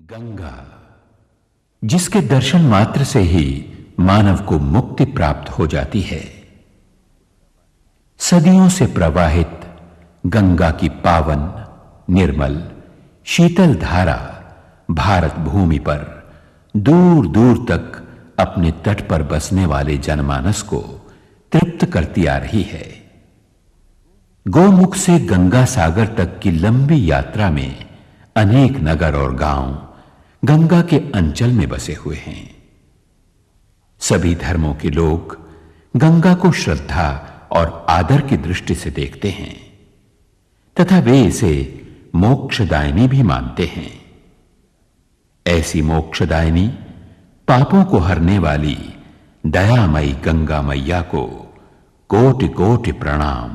गंगा, जिसके दर्शन मात्र से ही मानव को मुक्ति प्राप्त हो जाती है। सदियों से प्रवाहित गंगा की पावन, निर्मल, शीतल धारा भारत भूमि पर दूर दूर तक अपने तट पर बसने वाले जनमानस को तृप्त करती आ रही है। गोमुख से गंगा सागर तक की लंबी यात्रा में अनेक नगर और गांव गंगा के अंचल में बसे हुए हैं। सभी धर्मों के लोग गंगा को श्रद्धा और आदर की दृष्टि से देखते हैं तथा वे इसे मोक्षदायिनी भी मानते हैं। ऐसी मोक्षदायिनी, पापों को हरने वाली दयामयी गंगा मैया को कोटि कोटि प्रणाम।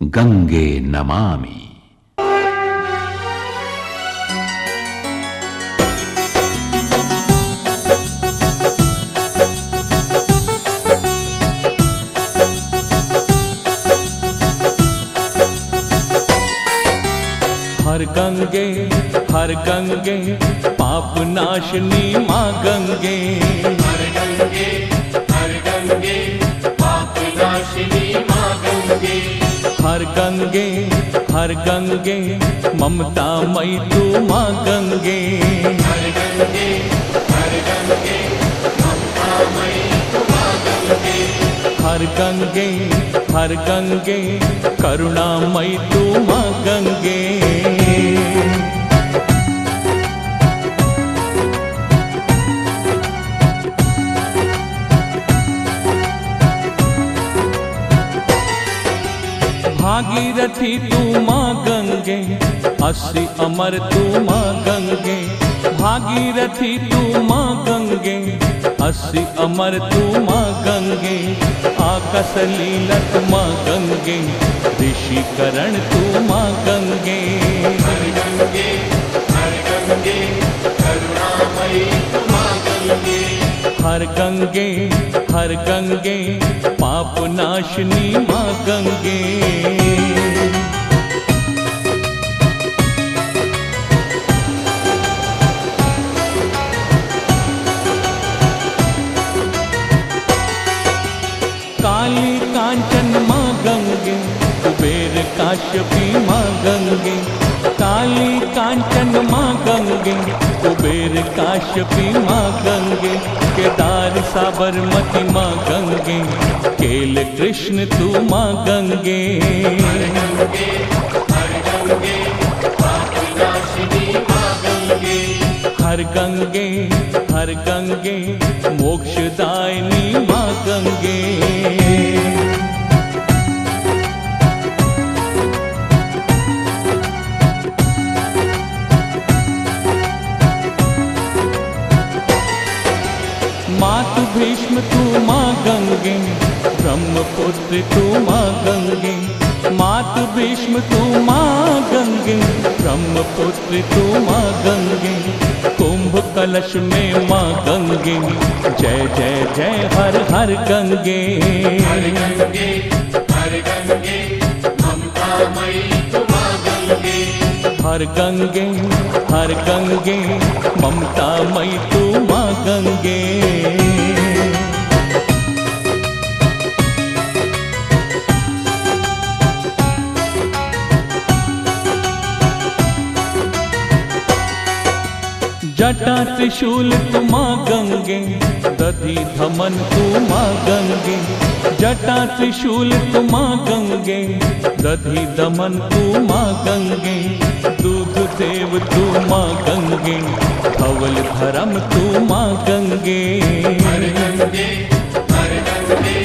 गंगे नमामि। हर गंगे पाप नाशनी मां गंगे। हर गंगे पाप नाशनी मां गंगे। हर गंगे ममता मई तू मां गंगे। हर गंगे ममता मई तू मां गंगे। हर गंगे करुणा मई तू मां गंगे। भागीरथी तू मां गंगे, अस्सी अमर तू मां गंगे। भागीरथी तू मां गंगे, अस्सी अमर तू मां गंगे। आकाश लीलत मां गंगे, ऋषिकरण तू मां गंगे। हर गंगे करुणामयी तू मां गंगे। हर गंगे पाप नाशनी मां गंगे। काली कांचन मां गंगे, कुबेर काश्यपी मां गंगे। काली कांचन मां गंगे, कुबेर काश्यपी मां गंगे। केदार साबरमती मां गंगे, केल कृष्ण तू मां गंगे। हर गंगे पाप नाशनी मां गंगे। हर गंगे मोक्षदायिनी मां गंगे। मातु भीष्म तू मां गंगे, ब्रह्मपुत्र तू मां गंगे। मातु भीष्म तू मां गंगे, ब्रह्मपुत्र तू मां गंगे। कुंभ कलश में मां गंगे, जय जय जय हर हर गंगे। हर गंगे ममता मई तू मां गंगे। हर गंगे ममता मई तू मां गंगे। जटा त्रिशूल तू मां गंगे, दधि धमन तू मां गंगे। जटा त्रिशूल तू मां गंगे, दधि दमन तू मां गंगे। दूध देव तू मां गंगे, धवल धर्म तू मां गंगे। हर गंगे हर गंगे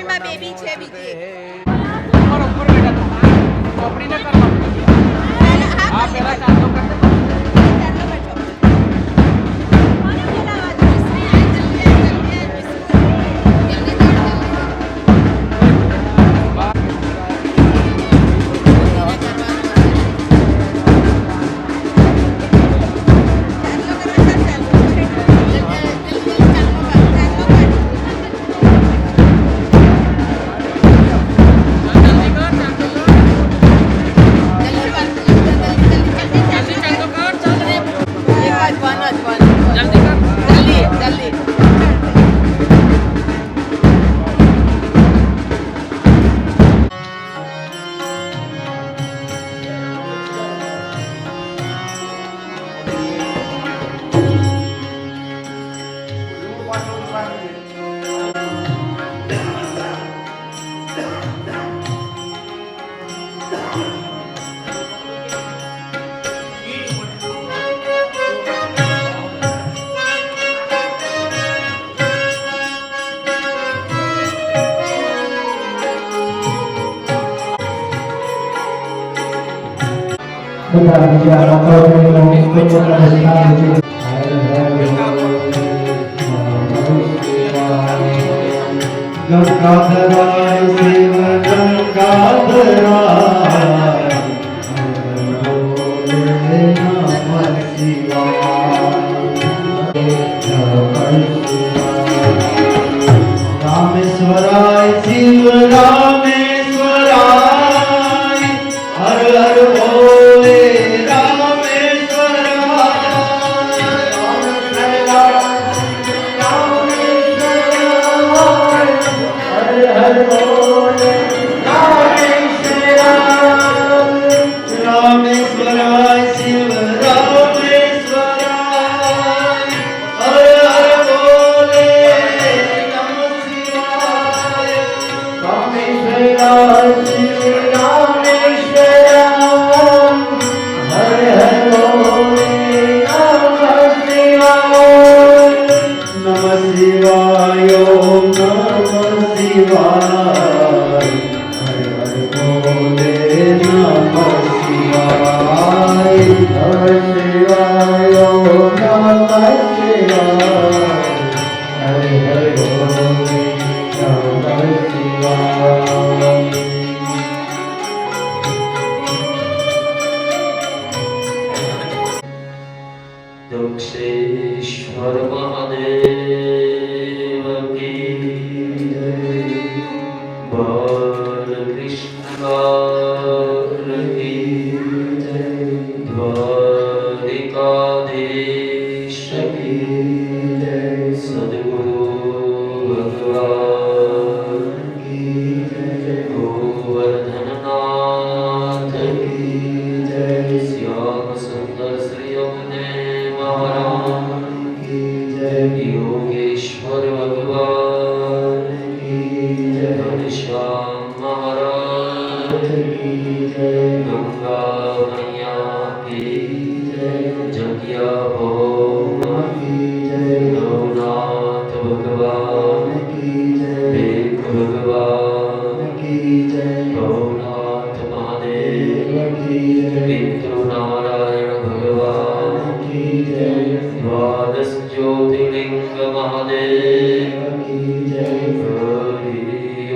એમાં બેબી છે બીજી હા પેલા ચાલો કરશે गंगाधराय शिव गंगाधराय नमः शिवाय रामेश्वराय शिव रामेश्वराय हर हर भोले रामेश्वराय शिव रामेश्वराय हर हर भोले नमः शिवाय रामेश्वराय शिव रामेश्वराय हर हर भोले नमः शिवाय ओम नमः शिवाय हर हर भोले नमः शिवाय ओम नमः शिवाय हर हर भोले नमः शिवाय दक्षेश्वर महादेव की जय बालकृष्ण की जय द्वारिकाधीश की जय सद्गुरु भगवान की जय गोवर्धननाथ की जय श्याम सुंदर श्री अपने महाराज की जय योगेश्वर भगवान की जय घनश्याम महाराज की जय गंगा मैया की जय जगिया भोमा की जय नवनाथ भगवान की जय भेक भगवान की जय भवनाथ महादेव की जय पितृनारायण भगवान की जय द्वादश ज्योतिर्लिंग महादेव की जय हरि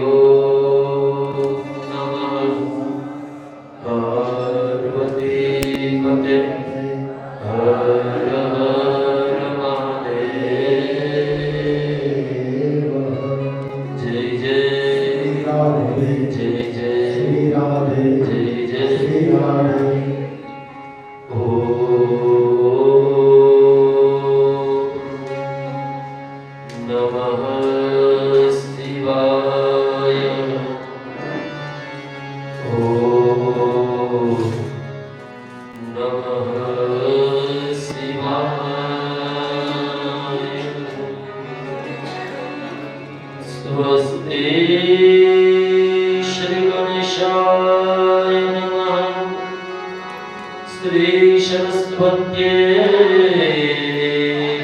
ओम नमः पार्वती पते हर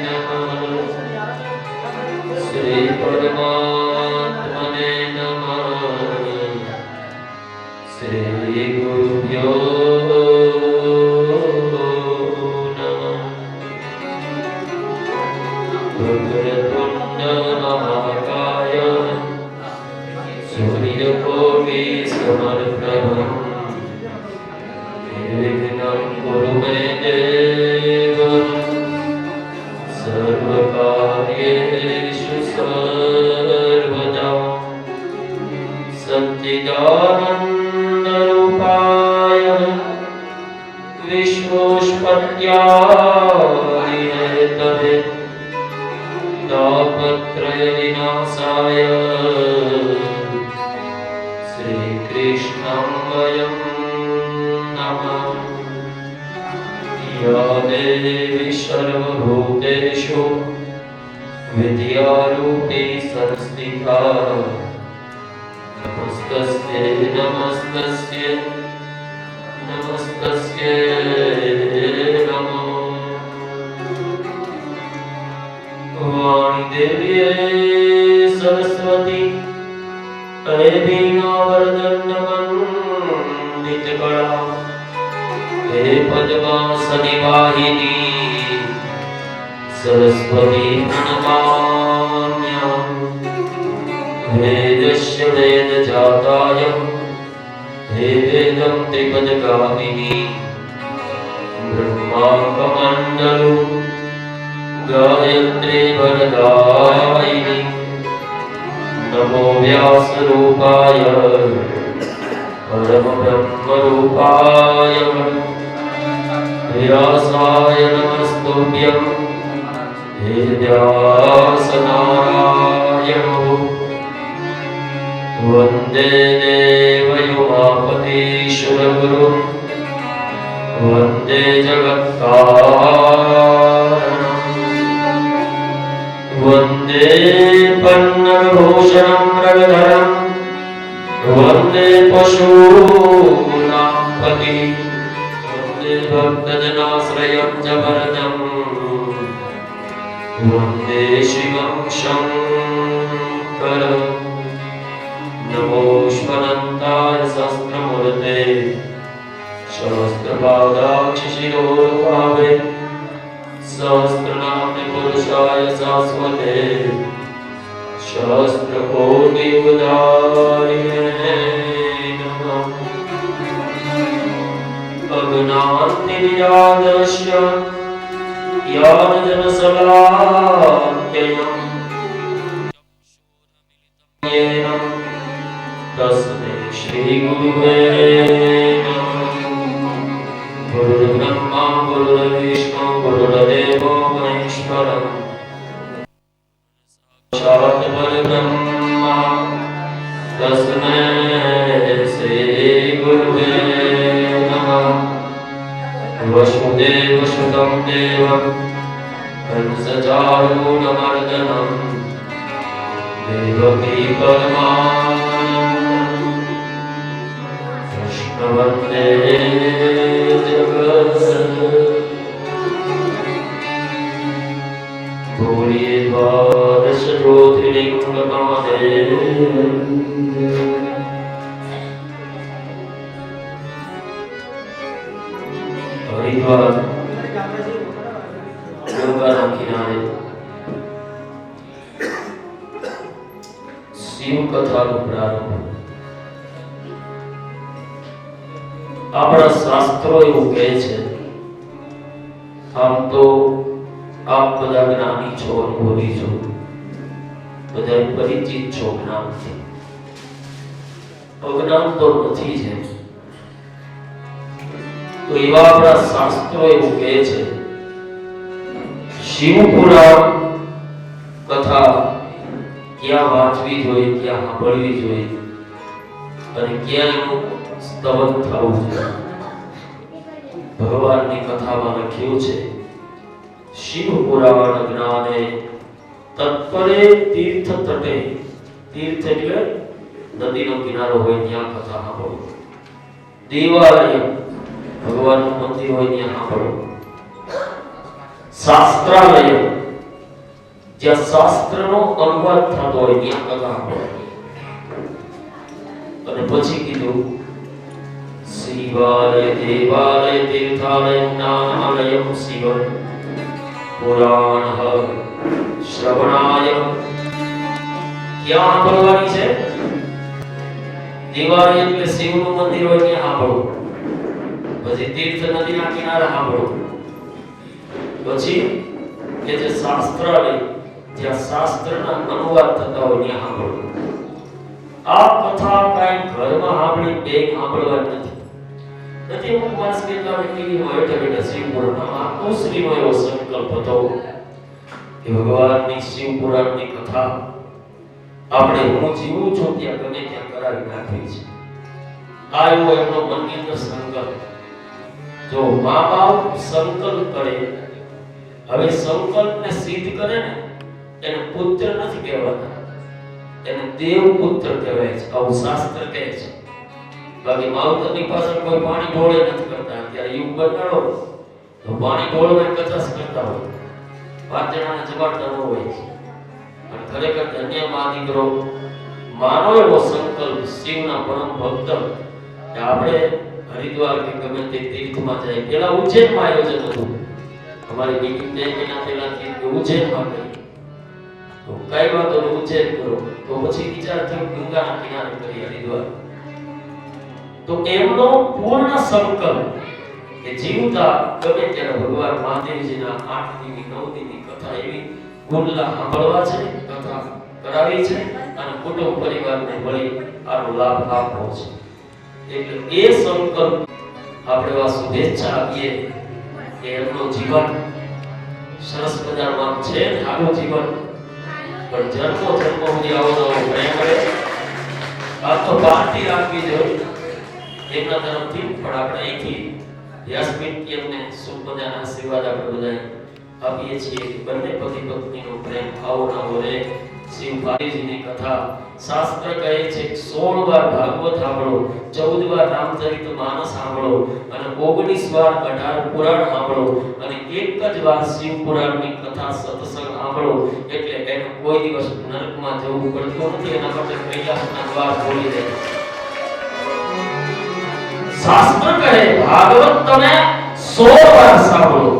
नमः श्री परमात्मने नमः श्री गुरुभ्यो नमः वक्रतुण्ड महाकाय सूर्यकोटि समप्रभः निर्विघ्नं कुरु मे देव सर्वकार्येषु सर्वदा सच्चिदानन्दरूपाय विश्वोत्पत्त्यादिहेतवे तापत्रयविनाशाय श्रीकृष्णं वयं नमः या देवी सर्वभूतेषु विद्यारूपी संस्थिता नमस्तस्यै नमस्तस्यै नमस्तस्यै नमो वाणी देव्यै सरस्वती हे वीणावर्धनवन्दितकला हे पद्मासनिवाहिनी सरस्वती प्रणमाम्यहम् वेदस्य वेदजाताय हे वेदं त्रिपदगामिनी ब्रह्माण्डमण्डलं गायत्री वरदायिनी नमो व्यासरूपाय परमब्रह्मरूपाय व्यासाय नमस्तुभ्यं हे व्यासनारायण वन्दे देवयुमापतीश्वरगुरुं वन्दे जगत्कारणं वन्दे पन्नगभूषणं रविधरं वन्दे पशूनां पतिं वन्दे भक्तजनाश्रयं च वरदं वन्दे शिवं शङ्करं नमोऽश्वनन्ताय सहस्रमूर्ते सहस्रपादाक्षिशिरोरुभावे सहस्रनाम्नि पुरुषाय शाश्वते सहस्रकोटिउदारिणे नमः अज्ञानतिमिरान्धस्य ज्ञानजनशलाकयम् येन तस्मै श्रीगुरुवे नमः गुरुर्ब्रह्मा गुरुर्विष्णु गुरुर्देवो महेश्वरः साक्षात् परब्रह्म तस्मै श्रीगुरुवे नमः वसुदेवसुतं देवं कंसचारूढमर्दनं देवकी परमानन्दं कृष्णवन्दे जगद्गुरुं बोलिए द्वादश ज्योतिर्लिङ्गमादेव हरिद्वार गंगा किनारे शिव कथाનો પ્રારંભ આપણા શાસ્ત્રો એવું કહે છે આમ તો આપ બધા જ્ઞાની છો અનુભવી છો બધા પરિચિત છો જ્ઞાનથી અજ્ઞાન તો નથી જ તો એવા આપણા શાસ્ત્રો એવું કહે છે શિવપુરાણ કથા ક્યાં વાંચવી જોઈએ ક્યાં સાંભળવી જોઈએ અને ક્યાં એનું સ્તવન થવું જોઈએ ભગવાનની કથામાં લખ્યું છે શિવપુરાણ જ્ઞાને તત્પરે તીર્થ તટે તીર્થ એટલે નદીનો કિનારો હોય ત્યાં કથા સાંભળો દેવાલય ભગવાનનું મંદિર હોય ત્યાં સાંભળો શાસ્ત્રાલય જ્યાં શાસ્ત્રનો અનુવાદ થતો હોય ત્યાં કથા હોય. અને પછી કીધું શિવાલય દેવાલય તીર્થાલય જ્ઞાનાલય શિવ પુરાણ શ્રવણાય. ક્યાં સાંભળવાની છે? દેવાલય એટલે શિવનું મંદિર હોય ત્યાં સાંભળો. પછી તીર્થ નદીના કિનારે સાંભળો. પછી કે જે શાસ્ત્રાલય જ્યાં શાસ્ત્રના અનુવાદ થતા હોય ત્યાં સાંભળો. આ કથા કાંઈ ઘરમાં સાંભળી બે સાંભળવાની નથી. અમુક માણસ કહેતા હોય ટીવીમાં બેઠા શિવપુરાણ આખું શ્રીનો એવો સંકલ્પ હતો કે ભગવાનની શિવપુરાણની કથા આપણે હું જીવું છું ત્યાં ગમે ત્યાં કરાવી નાખવી છે. આ એવો એમનો મનની અંદર સંકલ્પ. જો મા બાપ સંકલ્પ કરે, હવે સંકલ્પને સિદ્ધ કરે ને એને પુત્ર નથી કહેવાતા, એને દેવ પુત્ર કહેવાય છે. આવું શાસ્ત્ર કહે છે. બાકી માવતરની પાછળ કોઈ પાણી ઢોળે નથી કરતા. અત્યારે યુગ બદલાયો તો પાણી ઢોળવા કચાસ કરતા હોય, 5 જણાને જગાડતા ન હોય. અને ખરેખર ધન્ય મા દીકરો માનો એવો સંકલ્પ શિવના પરમ ભક્ત કે આપણે હરિદ્વાર કે ગમે તે તીર્થમાં જાય. પેલા ઉજ્જૈનમાં આયોજન હતું અમારી મીટિંગ 2 મહિના પહેલાથી કે ઉજ્જૈનમાં કરી. તો કઈ વાતો ઉજ્જૈન કરો તો પછી વિચાર થયો ગંગાના કિનારે કરી હરિદ્વાર. તો એમનો પૂર્ણ સંકલ્પ કે જીવતા ગમે ત્યારે ભગવાન મહાદેવજીના 8 દિનની 9 દિનની કથા એવી ગુણલા સાંભળવા છે, કથા કરાવી છે અને કુટુંબ પરિવારને મળી આનો લાભ આપવો છે. એટલે એ સંકલ્પ આપણે આ શુભેચ્છા આપીએ કે એમનું જીવન સરસ મજાનું છે, સારું જીવન, પણ જન્મો સુધી આવો નવો પ્રેમ કરે. આ તો બહારથી રાખવી જોઈએ એમના તરફથી, પણ આપણે અહીંથી વ્યાસપીઠ એમને શુભ મજાના આશીર્વાદ આપણે બધા આપીએ છીએ. બંને પતિ પત્નીનો પ્રેમ આવો નવો રહે. શિવ પાર્વતીજીની કથા શાસ્ત્ર કહે છે 16 વાર ભાગવત સાંભળો, 14 વાર રામચરિત માનસ સાંભળો અને 19 વાર 18 પુરાણ સાંભળો અને એક જ વાર શિવ પુરાણની કથા સત્સંગ સાંભળો. એટલે એને કોઈ દિવસ નરકમાં જવું પડતું નથી. એના માટે કૈલાસના દ્વાર ખોલી દે. શાસ્ત્ર કહે ભાગવત તમે 16 વાર સાંભળો,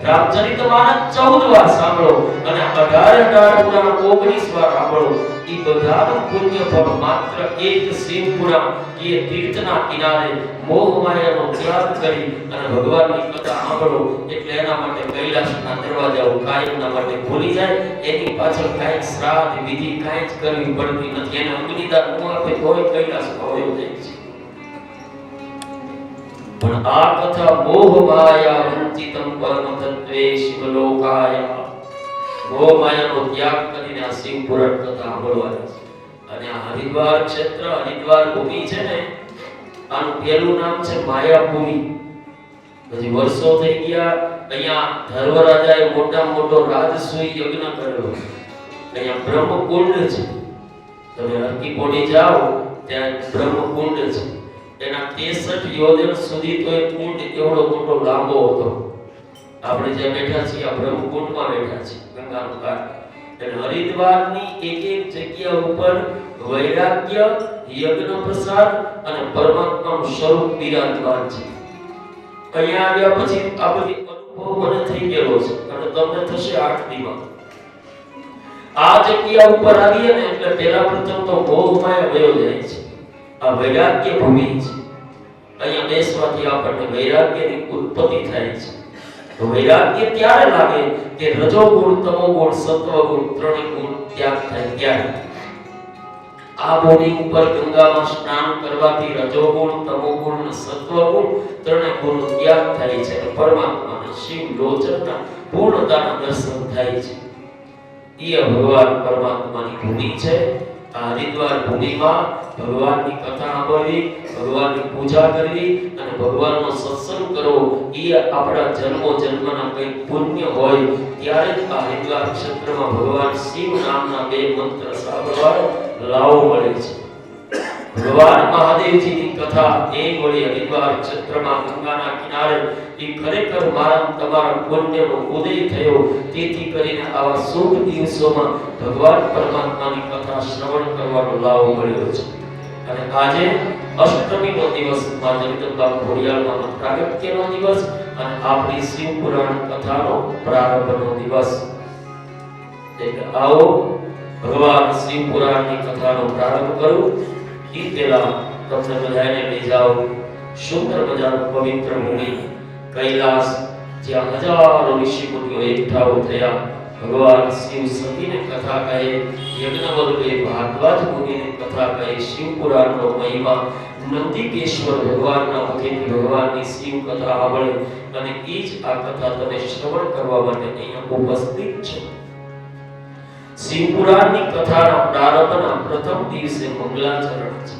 રામચરિત માનસ 14 વાર સાંભળો અને 18 પુરાણ 19 વાર સાંભળો. ઈ બધાનું પુણ્ય ફળ માત્ર એક શિવ પુરાણ એ તીર્થના કિનારે મોહ માયાનો ત્યાગ કરી અને ભગવાનની કથા સાંભળો. એટલે એના માટે કૈલાસના દરવાજાઓ કાયમના માટે ખોલી જાય. એની પાછળ કાંઈ શ્રાદ્ધ વિધિ કાંઈ જ કરવી પડતી નથી. એને અગ્નિદાન ન આપે તોય કૈલાસ ભવ્ય જાય છે. પણ આ કથા મોહ માયા વંચિતમ પરમ તત્વે શિવલોકાય, મોહ માયાનો ત્યાગ કરીને આ શિવ પુરાણ કથા સાંભળવાની છે. અને આ હરિદ્વાર ક્ષેત્ર, હરિદ્વાર ભૂમિ છે ને, આનું પહેલું નામ છે માયાભૂમિ. પછી વર્ષો થઈ ગયા, અહીંયા ધર્મરાજાએ મોટામાં મોટો રાજસૂય યજ્ઞ કર્યો. અહીંયા બ્રહ્મકુંડ છે. તમે હરકી પોડી જાઓ ત્યાં બ્રહ્મકુંડ છે. એના 63 યોજન સુધી તો એ કુંડ એવડો મોટો લાંબો હતો. આપણે જે બેઠા છીએ આ બ્રહ્મકુંડમાં બેઠા છીએ, ગંગાનું ઘાટ. એટલે હરિદ્વારની એક એક જગ્યા ઉપર વૈરાગ્ય, યજ્ઞ પ્રસાદ અને પરમાત્માનું સ્વરૂપ બિરાજમાન છે. અહીંયા આવ્યા પછી આ બધી અનુભવ મને થઈ ગયો છે અને તમને થશે 8 દીમાં. આ જગ્યા ઉપર આવીએ ને એટલે પહેલા પ્રથમ તો મોહ માયા વયો જાય છે. આ વૈરાગ્ય ભૂમિ છે. અહીંયા બેસવાથી આપણને વૈરાગ્યની ઉત્પત્તિ થાય છે. તો વૈરાગ્ય ત્યારે લાગે કે રજોગુણ, તમોગુણ, સત્વગુણ ત્રણેય ગુણ ત્યાગ થાય ત્યારે. આ ભૂમિ ઉપર ગંગામાં સ્નાન કરવાથી રજોગુણ, તમોગુણ અને સત્વગુણ ત્રણેય ગુણ ત્યાગ થાય છે અને પરમાત્માના શિવ લોચનના પૂર્ણતાના દર્શન થાય છે. એ ભગવાન પરમાત્માની ભૂમિ છે. આ હરિદ્વાર ભૂમિમાં ભગવાનની કથા સાંભળવી, ભગવાનની પૂજા કરવી અને ભગવાનનો સત્સંગ કરવો એ આપણા જન્મો જન્મના કંઈક પુણ્ય હોય. ત્યારે જ આ હરિદ્વાર ક્ષેત્રમાં ભગવાન શિવ નામના 2 મંત્ર સાંભળવાનો લાવો મળે છે. ભગવાન મહાદેવજીની કથા એ વળી હરિદ્વાર ક્ષેત્રમાં ગંગાના કિનારે એ ખરેખર મારા તમારા પુણ્યનો ઉદય થયો. તેથી કરીને આવા શુભ દિવસોમાં ભગવાન પરમાત્માની કથા શ્રવણ કરવાનો લાભ મળ્યો છે. અને આજે અષ્ટમીનો દિવસ માં જગદંબા ખોડિયારમાં પ્રાગટ્યનો દિવસ અને આપણી શિવ પુરાણ કથાનો પ્રારંભનો દિવસ. એટલે આવો ભગવાન શિવ પુરાણની કથાનો પ્રારંભ કરું એ પહેલા તમને બધાને લઈ જાઓ સુંદર મજાનું પવિત્ર ભૂમિ કૈલાસ, જ્યાં હજારો ઋષિ મુનિઓ એકઠાઓ થયા. ભગવાન શિવ સતીને કથા કહે, યજ્ઞવલ્કે ભારદ્વાજ મુનિને કથા કહે. શિવ પુરાણનો મહિમા નંદિકેશ્વર ભગવાનના મુખેથી ભગવાનની શિવ કથા સાંભળે અને એ જ આ કથા તમે શ્રવણ કરવા માટે અહીંયા ઉપસ્થિત છે. શિવ પુરાણની કથાના પ્રારંભના પ્રથમ દિવસે મંગલાચરણ છે.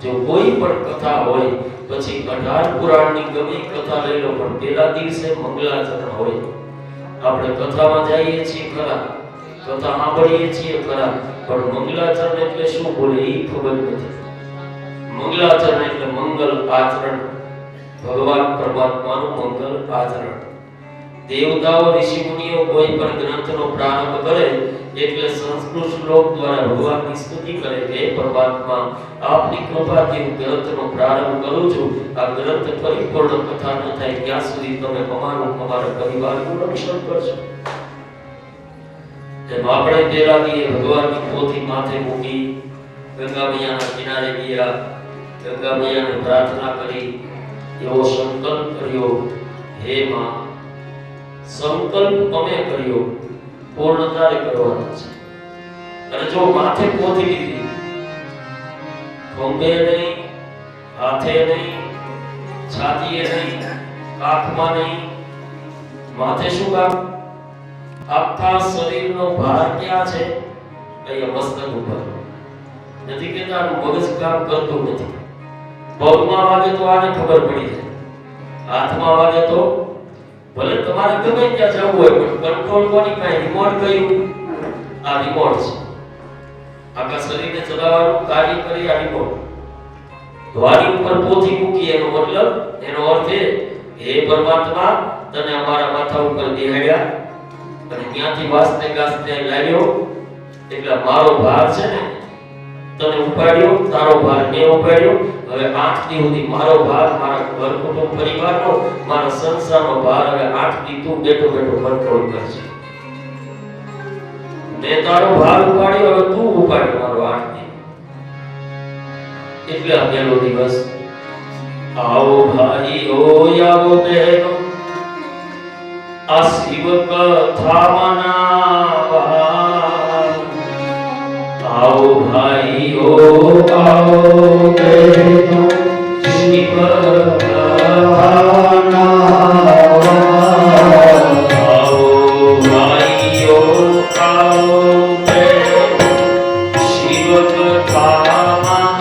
જો કોઈ પણ કથા હોય પછી 18 પુરાણની ગમે કથા લઈ લો પણ પહેલા દિવસે મંગલાચરણ હોય. આપણે કથામાં જઈએ છીએ ખરા, કથા સાંભળીએ છીએ ખરા, પણ મંગલાચરણ એટલે શું બોલે એ ખબર નથી. મંગલાચરણ એટલે મંગલ આચરણ, ભગવાન પરમાત્માનું મંગલ આચરણ. દેવતાઓ ઋષિ મુનિઓ કોઈ પણ ગ્રંથનો પ્રારંભ કરે એટલે સંસ્કૃત શ્લોક દ્વારા ભગવાનની સ્તુતિ કરે કે હે પરમાત્મા, આપની કૃપાથી હું ગ્રંથનો પ્રારંભ કરું છું. આ ગ્રંથ પરિપૂર્ણ કથા ન થાય ત્યાં સુધી તમે અમારા પરિવારનું રક્ષણ કરશો. જેમ આપણે પહેલા દીએ ભગવાનની પોથી માથે મૂકી ગંગા મૈયાના કિનારે ગયા, ગંગા મૈયાને પ્રાર્થના કરી, એવો સંકલ્પ કર્યો, હે માં સંકલ્પ અમે કર્યો પૂર્ણતારે કરવાનો છે. અને જો માથે પોથી લીધી, ખંભે નહીં, હાથે નહીં, છાતીએ નહીં, કાખમાં નહીં, માથે શું કામ? આખા શરીરનો ભાર ક્યાં છે? અહીંયા મસ્તક ઉપર. નથી કહેતા મગજ કામ કરતું નથી. પગમાં વાગે તો આને ખબર પડી જાય, હાથમાં વાગે તો ભલે તમારે ગમે ત્યાં જવું હોય પણ કંટ્રોલ કોની પાસે? રિમોટ કયું? આ રિમોટ છે. આખા શરીરને ચલાવવાનું કાર્ય કરી આ રિમોટ. દ્વારી ઉપર પોથી મૂકી એનો મતલબ, એનો અર્થ એ, હે પરમાત્મા તને અમારા માથા ઉપર બેહાડ્યા અને ત્યાંથી વાસ્તે ગાસ્તે લાવ્યો એટલે મારો ભાર છે ને તને ઉપાડ્યો, તારો ભાર મેં ઉપાડ્યો. હવે 8 દી સુધી મારો ભાર, મારા ઘર કુટુંબ પરિવારનો, મારા સંસારનો ભાર હવે 8 દી તું બેઠો બેઠો કંટ્રોલ કરશે. મેં તારો ભાર ઉપાડ્યો, હવે તું ઉપાડ મારો 8 દી. એટલે આ પહેલો દિવસ. આવો ભાઈ ઓ આવો બહેનો, આ શિવ કથામાં નાવા. આવો ભાઈ ઓ આવો બહેનો, શિવ કથામાં નાવા. આવો ભાઈ ઓ આવો બહેનો, શિવ કથામાં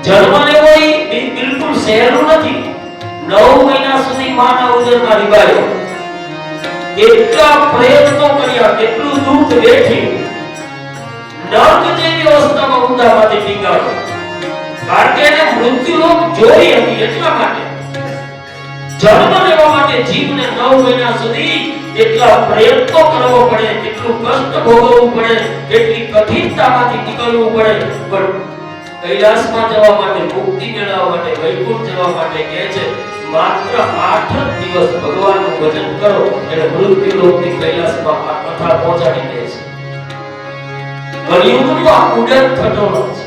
જન્મ લેવો એ બિલકુલ સહેલું નથી. 9 મહિના સુધી માના ઉદરમાં રીબાયો, કેટલા પ્રયત્નો કર્યા, કેટલું દુઃખ વેઠી, નર્ક જેવી અવસ્થામાં ઊંધામાંથી ટીંગાડ્યો. કારણ કે એને મૃત્યુલોક જોઈ હતી. એટલા માટે જન્મ લેવા માટે જીવને 9 મહિના સુધી કેટલા પ્રયત્નો કરવો પડે, કેટલું કષ્ટ ભોગવવું પડે, કેટલી કઠિનતામાંથી નીકળવું પડે. પણ કૈલાસમાં જવા માટે, મુક્તિ મેળવવા માટે, વૈકુંઠ જવા માટે કહે છે માત્ર 8 દિવસ ભગવાનનું ભજન કરો એટલે મૃત્યુલોકથી કૈલાસમાં આ કથા પહોંચાડી દે છે. કલિયુગનું આ ઉડન ખટોળો છે.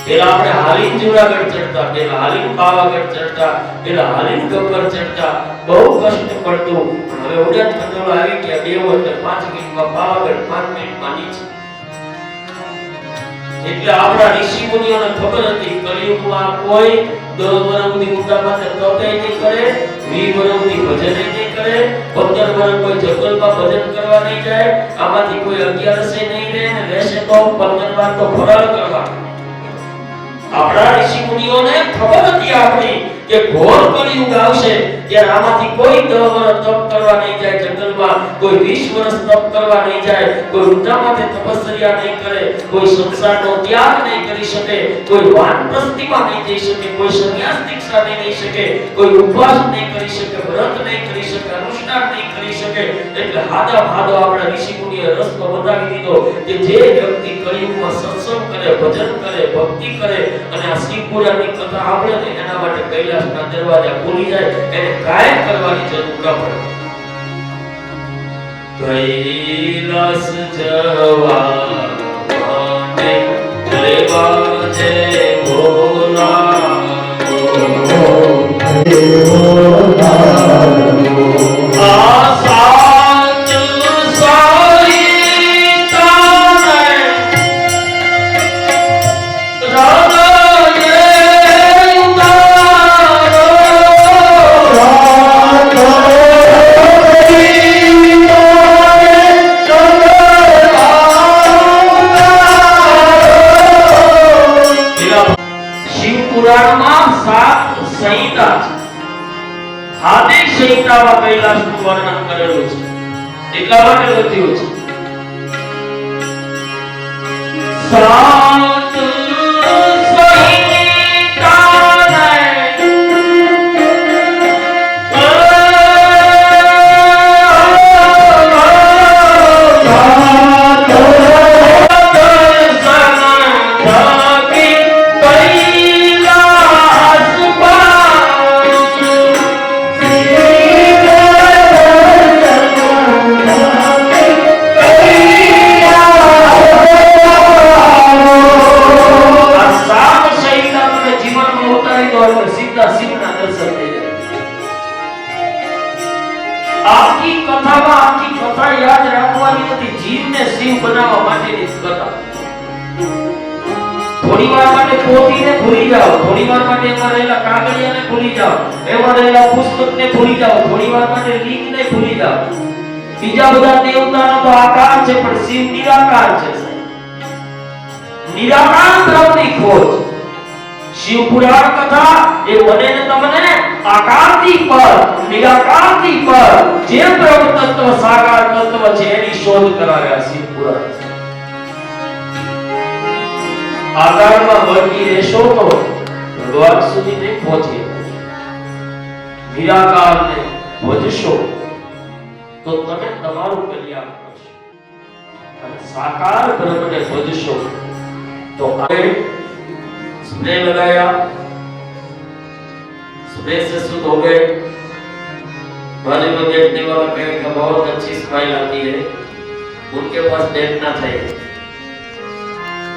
પેલા આપણે હાલીન જુનાગઢ ચડતા, પેલા હાલીન પાવાગઢ ચડતા, પેલા હાલીન ગબ્બર ચડતા, બહુ કષ્ટ પડતું. હવે ઉડાન ખટોલો આવી ગયા, 2 એટલે 5 મિનિટમાં પાવાગઢ, 5 મિનિટમાં નીચે. એટલે આપણા ઋષિ મુનિઓને ખબર હતી કલિયુગમાં કોઈ 10 વર્ષ સુધી ઊંડા માથે તપે નહીં કરે, 20 વર્ષ સુધી ભજન નહીં કરે, 15 વર્ષ કોઈ જંગલમાં ભજન કરવા નહીં જાય, આમાંથી કોઈ 11 નહીં રહે ને રહેશે તો 15 વાર તો ફરાળ કરવા. આપણા ઋષિ મુનિઓને ખબર હતી આપણી કે ઘોર કલિયુગ આવશે ત્યારે આમાંથી કોઈ 10 વર્ષ તપ કરવા નહીં જાય જંગલમાં, કોઈ 20 વર્ષ તપ કરવા નહીં જાય, કોઈ ઊંડા માથે તપસ્યા નહીં કરે, કોઈ સંસારનો ત્યાગ નહીં કરી શકે, કોઈ વાનપ્રસ્થિમાં નહીં જઈ શકે, કોઈ સંન્યાસ દીક્ષા નહીં લઈ શકે, કોઈ ઉપવાસ નહીં કરી શકે, વ્રત નહીં કરી શકે, અનુષ્ઠાન નહીં કરી શકે. એટલે હાદા ભાદો આપણા ઋષિ મુનિએ રસ્તો બતાવી દીધો કે જે વ્યક્તિ કલિયુગમાં સત્સંગ કરે, ભજન કરે, ભક્તિ કરે અને આ શિવપુરાણની કથા સાંભળે ને એના માટે કૈલાસના દરવાજા ખુલી જાય, એને કાંઈ કરવાની જરૂર ન પડે. કૈલાસ જવાને લેવા જે ભોલા આ સાચ સાહિતાને પુરાણમાં 7 સંહિતા છે. આદિ સંહિતામાં કૈલાસનું વર્ણન કરેલું છે. એટલા માટે લખ્યું છે 7 બીજા બધા દેવતાનો તો આકાર છે પણ શિવ નિરાકાર છે. નિરાકાર બ્રહ્મની ખોજ. શિવ પુરાણ કથા એ મને ને તમને આકારથી પર, નિરાકારથી પર જે બ્રહ્મ તત્વ સાકાર તત્વ છે એની શોધ કરાવ્યા શિવ પુરાણ. આકારમાં વળગી રહેશો તો ભગવાન સુધી નહીં પહોંચી. નિરાકારને ભજશો તો તમે તમારું કલ્યાણ કરશો અને સાકાર બ્રહ્મને ભજશો તો આપણે स्प्रे लगाया, स्प्रे से शुद्ध हो गए. बाजू में बैठने वाला कहेगा बहुत अच्छी स्माइल आती है, उनके पास बैठना चाहिए.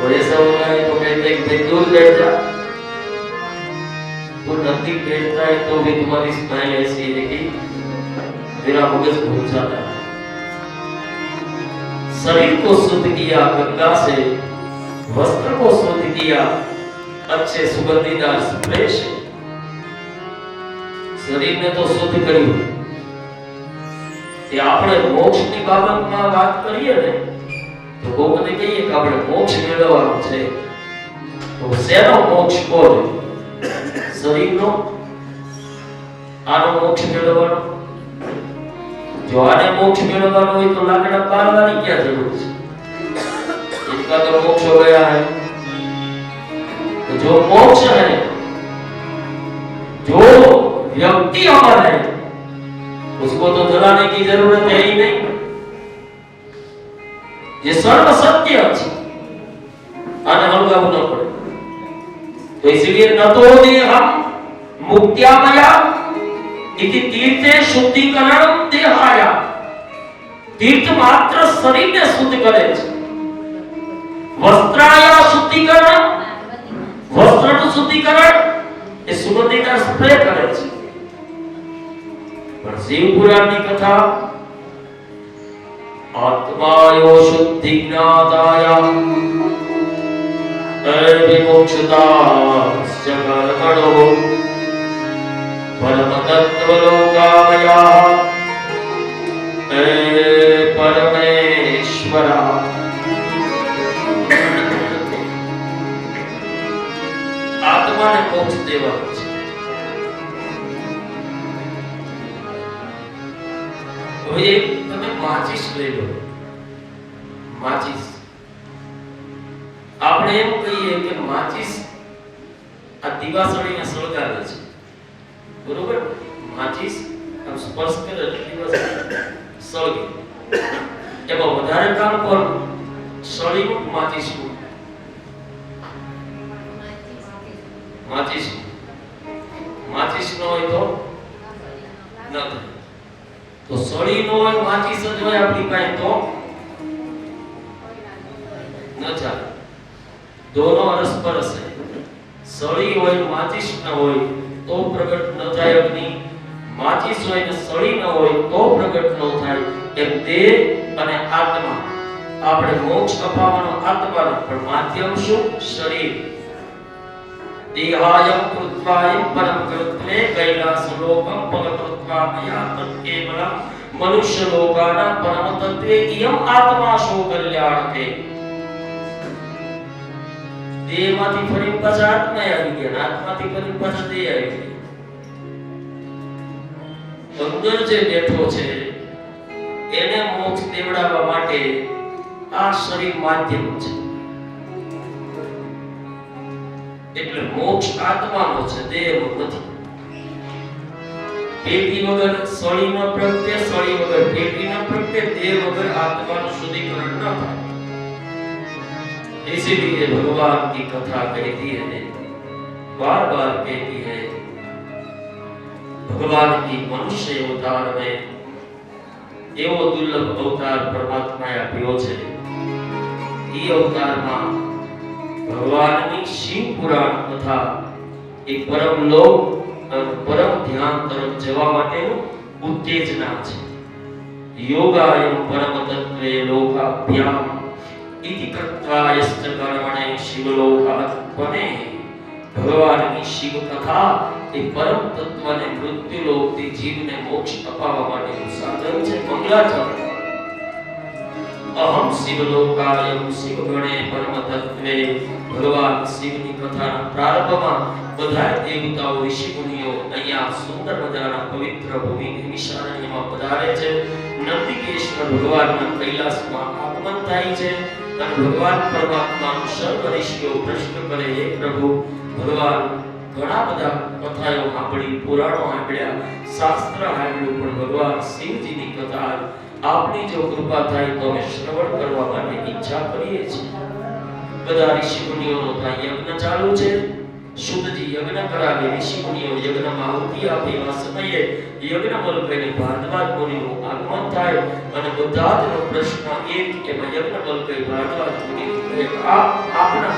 और ऐसा होता है तो कहते हैं कि दूर बैठ जा, तो नजदीक बैठता है तो भी तुम्हारी स्माइल ऐसी है कि मेरा मगज भूल जाता है. शरीर को शुद्ध किया गंगा से, वस्त्र को शुद्ध किया अच्छे सुगंधीदार स्प्रे से. शरीर ने तो शुद्ध કર્યું. એ આપણે મોક્ષની બાબતમાં વાત કરીએ ને તો કોકને કહીએ કે આપણે મોક્ષ મેળવવાનો છે તો શેનો મોક્ષ કોણ? શરીરનો. આનો મોક્ષ મેળવવાનો. જો આને મોક્ષ મેળવવાનો હોય તો લાકડા પાડવાની ક્યાં જરૂર છે? इनका तो मोक्ष हो गया है. तो जो मोक्ष है, जो व्यक्ति अमर है, उसको तो जलाने की जरूरत है ही नहीं. ये सर्व सत्य है, आने हल्का न पड़े. तो इसलिए न तो देहम मुक्त्यामया इति तीर्थे शुद्धिकरण देहाया. तीर्थ मात्र शरीर ने शुद्ध करे છે. वस्त्राया शुद्धिकरण પ્લે કરે છે. પણ શિવ પુરાણની કથા આત્માયો શુદ્ધિ જ્ઞાતાય વિમોક્ષતા કર્મણો પરમ તત્વ લોકામયા પરમેશ્વરા. આત્માને મોક્ષ દેવાનો છે. હવે તમે માચીસ લઈ લો. માચીસ આપણે એમ કહીએ કે માચીસ આ દિવાસળીને સળગાવે છે, બરોબર? માચીસ આમ સ્પર્શ કરે એટલે દિવાસળી સળગે. એમાં વધારે કામ કોણ? સળીનું, માચીસનું? માચીસ નો હોય તો ન થાય. તો સળી નો હોય, માચીસ જ હોય આપણી પાસે તો ન ચાલે. दोनों अरसपरस है. सड़ी હોય માચીસ ન હોય તો પ્રગટ ન થાય અગ્નિ, માચીસ હોય ને સળી ન હોય તો પ્રગટ ન થાય. એમ દેહ અને આત્મા, આપણે મોક્ષ અપાવવાનો આત્માનો પણ માધ્યમ શું? શરીર. દેહાયમ કૃત્વાયમ પરમ કૃત્વે કૈલાસ લોકમ પગકૃત્વા મયા તત્કેવલમ મનુષ્ય લોકાના પરમ તત્વે ઇયમ આત્મા શો કલ્યાણકે. દેહમાંથી ફરી પાછા આત્મા આવી ગયા, આત્માથી ફરી પાછા દેહ આવી ગયા. અંદર જે બેઠો છે એને મોક્ષ દેવડાવવા માટે આ શરીર માધ્યમ છે. એટલે મોક્ષ આત્માનો છે, દેહનો નથી. પેટી વગર સળી ન પ્રગટે, સળી વગર પેટી ન પ્રગટે, દેહ વગર આત્માનું શુદ્ધિકરણ ન થાય. इसीलिए भगवान की कथा कहती है, बार बार कहती है, भगवान की मनुष्य अवतार में एवो दुर्लभ अवतार परमात्माए आप्यो छे. ई अवताરમાં ભગવાનની શિવ પુરાણ કથા એ પરમ લોક અને પરમ ધ્યાન તરફ જવા માટેનું ઉત્તેજના છે. યોગાયમ પરમ તત્વે લોકાભ્યામ इति कृत्वा यस्य कर्मणे शिवलोकात्मने. ભગવાનની શિવ કથા એ પરમ તત્વને મૃત્યુ લોકથી જીવને મોક્ષ અપાવવા માટેનું સાધન છે, મંગલાચરણ. અહમ શિવલોકાયમ શિવગણે પરમ તત્વે. ભગવાન શિવની કથાના પ્રારંભમાં બધા દેવતાઓ, ઋષિ મુનિઓ અહીંયા સુંદર મજાના પવિત્ર ભૂમિ નિમિષારણ્યમાં પધારે છે. નંદિકેશ્વર ભગવાનના કૈલાસમાં આગમન થાય છે. અને ભગવાન પરમાત્માનું સર્વ ઋષિઓ પ્રશ્ન કરે, હે પ્રભુ, ભગવાન ઘણા બધા કથાઓ સાંભળી, પુરાણો સાંભળ્યા, શાસ્ત્ર સાંભળ્યું, પણ ભગવાન શિવજીની કથા આપની જો કૃપા થાય તો અમે શ્રવણ કરવા માટે ઈચ્છા કરીએ છીએ. બધા ઋષિ મુનિઓનો ત્યાં યજ્ઞ ચાલુ છે. શુદ્ધજી યજ્ઞ કરાવે, ઋષિ મુનિઓ યજ્ઞમાં આહુતિ આપે. એવા સમયે યજ્ઞમલ કહીને ભારદ્વાજ મુનિનું આગમન થાય અને બધા જનો પ્રશ્ન એક, એમાં યજ્ઞમલ કહી ભારદ્વાજ મુનિ કહે, આપના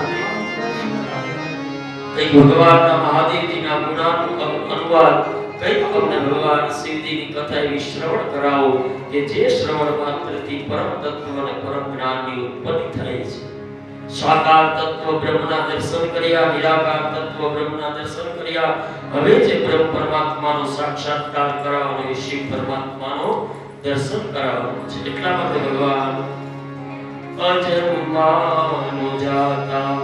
કઈ ભગવાનના મહાદેવજીના ગુણાનું અનુવાદ કઈ અમને ભગવાન શિવજીની કથા એવી શ્રવણ કરાવો કે જે શ્રવણ માત્રથી પરમ તત્વ અને પરમ જ્ઞાનની ઉત્પત્તિ થાય છે. સાકાર તત્વ બ્રહ્મના દર્શન કર્યા, નિરાકાર તત્વ બ્રહ્મના દર્શન કર્યા. હવે જે બ્રહ્મ પરમાત્માનો સાક્ષાત્કાર કરાવવાનો એ શિવ પરમાત્માનો દર્શન કરાવવાનો છે. એટલા માટે ભગવાન અજન્માનો જાતા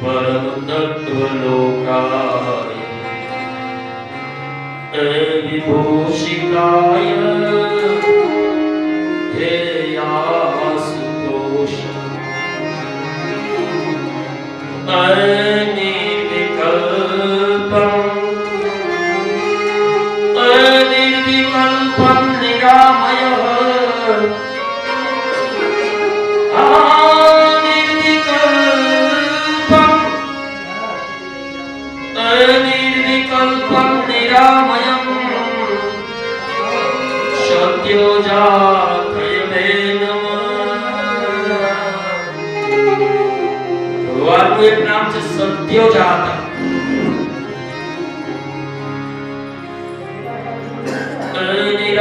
પરમ તત્વ લોકાય વિભૂષિતાય હે આસુતોષ અનિર્વિકલ્પં નિરામયઃ અનિર્વિકલ્પં નિરામયં સત્યોજાતયમે નમઃ. ભગવાનનું એક નામ છે સત્યોજાત.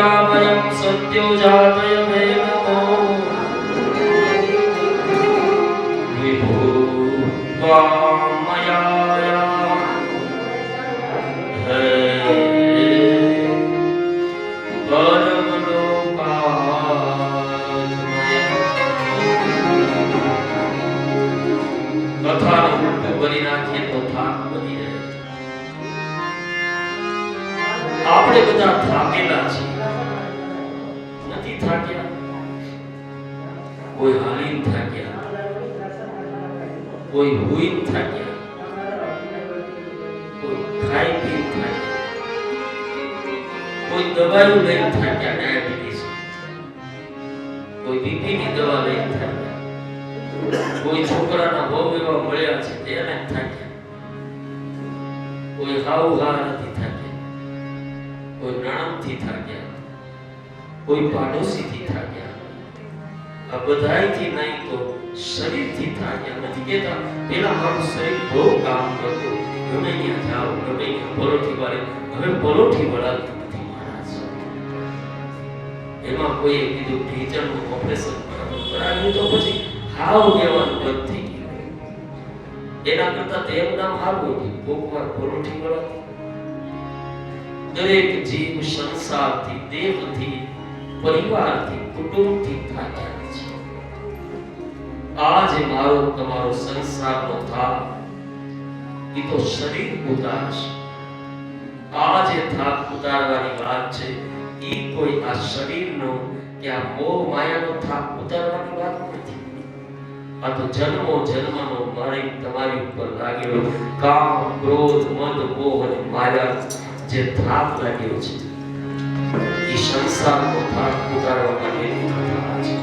विद्यामयं सत्योजातय मे नमो विभुवामयाय हे કથાનો ઉલટો કરી નાખીએ તો થાક બની જાય. આપણે બધા થાકેલા છીએ. નથી થાક્યા? કોઈ હાલીન થાક્યા, કોઈ હુઈ થાક્યા, કોઈ ખાઈ પી થાક્યા, કોઈ દવાઈ લઈને થાક્યા, ડાયાબિટીસ, કોઈ બીપી ની દવા લઈને થાક્યા, કોઈ છોકરાના બહુ એવા મળ્યા છે તેને થાક્યા, કોઈ હાવ હા નથી થાક્યા, કોઈ નણંદથી થાક્યા, કોઈ પાડોશીથી થાક્યા. આ બધાયથી નહીં તો શરીરથી થાક્યા. નથી કહેતા પેલા મારું શરીર બહુ કામ કરતું, ગમે ત્યાં જાઓ, ગમે ત્યાં પલોઠી વાળે, હવે પલોઠી વળાતું નથી મહારાજ. એમાં કોઈએ કીધું ઢીચણનું ઓપરેશન કરાવ્યું તો પછી હાવ કહેવાનું બંધ થઈ ગયું. એના કરતા તેમ નામ હાવું હતું, કોક વાર પલોઠી વળાતી. દરેક જીવ સંસારથી, દેહથી, પરિવારથી, કુટુંબથી થાક્યા છે. આજે મારો તમારો સંસારનો થાક એ તો શરીર ઉતારશે. આ જે થાક ઉતારવાની વાત છે એ કોઈ આ શરીરનો કે આ મોહ માયાનો થાક ઉતારવાની વાત નથી. આ તો જન્મો જન્મનો મારી તમારી ઉપર લાગેલો કામ, ક્રોધ, મદ, મોહ અને માયા જે થાક લાગ્યો છે એ સંસારનો થાક ઉતારવા માટેની કથા છે.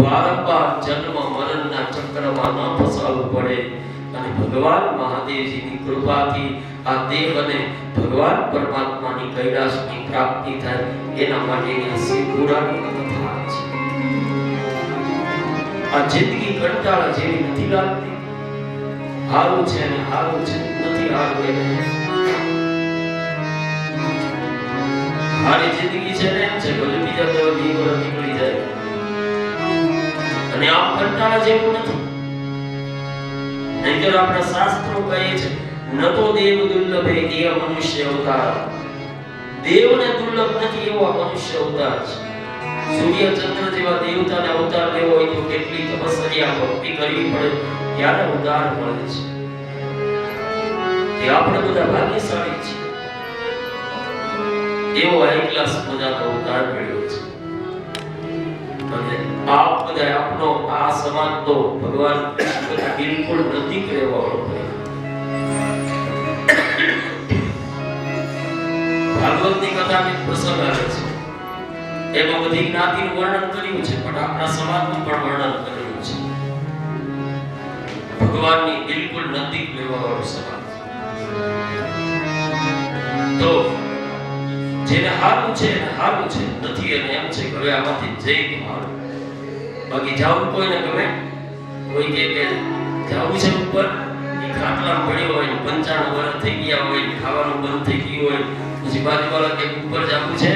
વારંવાર જન્મ મરણના ચક્રમાં ન ફસાવવું પડે અને ભગવાન મહાદેવજીની કૃપાથી આ દેવ અને ભગવાન પરમાત્માની કૈલાસની પ્રાપ્તિ થાય એના માટેની શિવપુરાણની કથા છે. આ જિંદગી કંટાળા જેવી નથી લાગતી. હારું છે ને હારું છે, નથી હારું એને હારી જિંદગી છે ને એમ છે ભલે બીજા તો દિવસ નીકળી જાય. અને આમ કંટાળા જેવું નથી. નહીંતર આપણા શાસ્ત્રો કહે છે ન તો દેવ દુર્લભે એ મનુષ્ય અવતાર. દેવને દુર્લભ નથી એવો મનુષ્ય અવતાર છે. સૂર્ય ચંદ્ર જેવા દેવતાને અવતાર લેવો હોય તો કેટલી તપસ્યા ભક્તિ કરવી પડે ત્યારે અવતાર મળે છે. એ આપણે બધા ભાગ્યશાળી છીએ. એવો હાઈ ક્લાસ મજાનો અવતાર મળ્યો છે. અને આપ બધા આપનો આ સમાજ તો ભગવાન બિલકુલ નથી કહેવાળો. ભાગવતની કથાની પ્રસંગ આવે છે એમાં બધી જ્ઞાતિનું વર્ણન કર્યું છે, પણ આપણા સમાજનું પણ વર્ણન કર્યું છે. ભગવાનની બિલકુલ નજીક લેવાવાળો સમાજ. તો જેને હારું છે એને હારું છે, નથી એને એમ છે કે હવે આમાંથી જઈ હારું. બાકી જાવું કોઈને ગમે, કોઈ કે જાવું છે ઉપર એ ખાટલામાં પડ્યો હોય, 95 વર્ષ થઈ ગયા હોય, ખાવાનું બંધ થઈ ગયું હોય, પછી બાજુવાળા કે ઉપર જાવું છે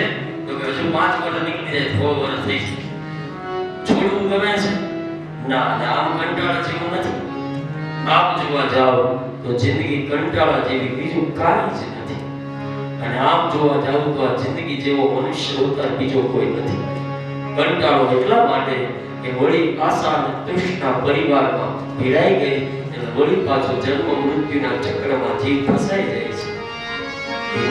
તો કે હજુ 5 વર્ષ નીકળી જાય, 6 વર્ષ થઈ જાય. છોડવું ગમે છે ના, આમ કંટાળા જેવું નથી. આમ જોવા જાઓ તો જિંદગી કંટાળા જેવી બીજું કાંઈ જ નથી. અને આમ જોવા જાવ તો આ જિંદગી જેવો મનુષ્ય અવતાર બીજો કોઈ નથી. કંટાળો એટલા માટે કે વળી આશા અને તૃષ્ણા પરિવારમાં ભેળાઈ ગઈ એટલે વળી પાછો જન્મ મૃત્યુના ચક્રમાં જીવ ફસાઈ જાય છે.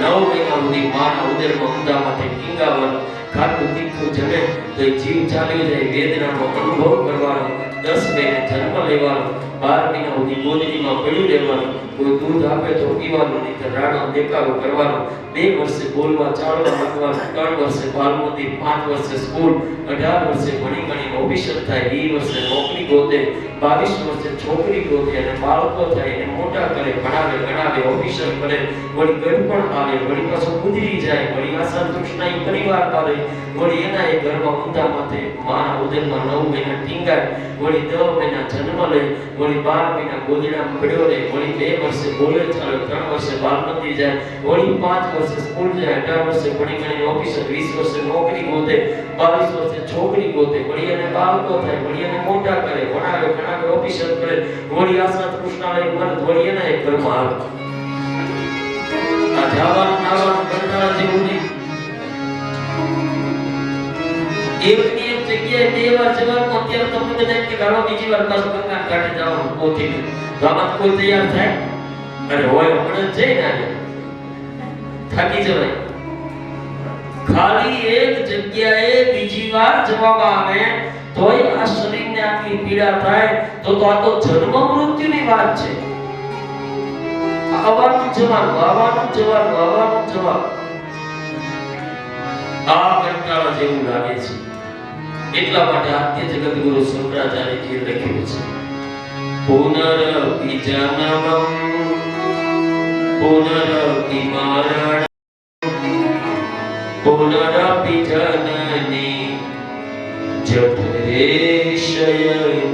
9 મહિના સુધી માના ઉદરમાં ઊંધા માટે ટીંગાવાનું, ખાટું તીખું જમે તો જીવ ચાલ્યો જાય, વેદનાનો અનુભવ કરવાનો, 10 મહિને જન્મ લેવાનો, 12 મહિના સુધી ગોદડીમાં પડ્યું રહેવાનું, કોઈ દૂધ આપે તો પીવાનું, નહીં તો રાડો દેખાડો કરવાનો, 2 વર્ષે બોલવા ચાલવા લાગવાનું, 3 વર્ષે બાલમંદિર, 5 વર્ષે સ્કૂલ, 18 વર્ષે ભણી ગણી ઓફિસર થાય, 20 વર્ષે નોકરી ગોતે, 22 વર્ષે છોકરી ગોતે અને બાળકો થાય એને મોટા કરે, ભણાવે ઓફિસર કરે, વળી ગડપણ આવે, વળી પાછો ગુજરી જાય, વળી આશા તૃષ્ણા પરિવાર પાલે, વળી એના એ ઘરમાં ઊંધા માથે માના ઉદરમાં 9 મહિના ટીંગાય, વળી 10 મહિના જન્મ લે, વળી 12 મહિના ગોદડામાં પડ્યો રહે, વળી 2 વર્ષે બોલે ચાલે, 3 વર્ષે બાલ મંદિર જાય, વળી 5 વર્ષે સ્કૂલ જાય, 18 વર્ષે ભણી ગણીને ઓફિસર, 20 વર્ષે નોકરી ગોતે, 22 વર્ષે છોકરી ગોતે, વળી એને બાળકો થાય, વળી એને મોટા કરે, ભણાવે ઓફિસર કરે, વળી આશા તૃષ્ણા લઈ મરદ, વળી એના એક ઘરમાં આવે. આ જવાનું નાવાનું કંટાળા જેવું નહીં. એકની એક જગ્યાએ 2 વાર જવાનું, અત્યારે તમને બધા કે ગાળો બીજી વાર પાછું ગંગા ઘાટે જવાનું પોથી ગયું. તો આમાં કોઈ તૈયાર થાય? અરે હોય હમણાં જઈને આવે થાકી જવાય. ખાલી એક જગ્યાએ બીજી વાર જવામાં આવે તોય આ શરીરને આટલી પીડા થાય તો આ તો જન્મ મૃત્યુની વાત છે. આવવાનું જવાનું આ કંટાળા જેવું લાગે છે. એટલા માટે આદ્ય જગતગુરુ શંકરાચાર્યજીએ લખ્યું છે, પુનરપી જન્મં પુનરપી મરણં પુનરપી જનની જઠરે શયનં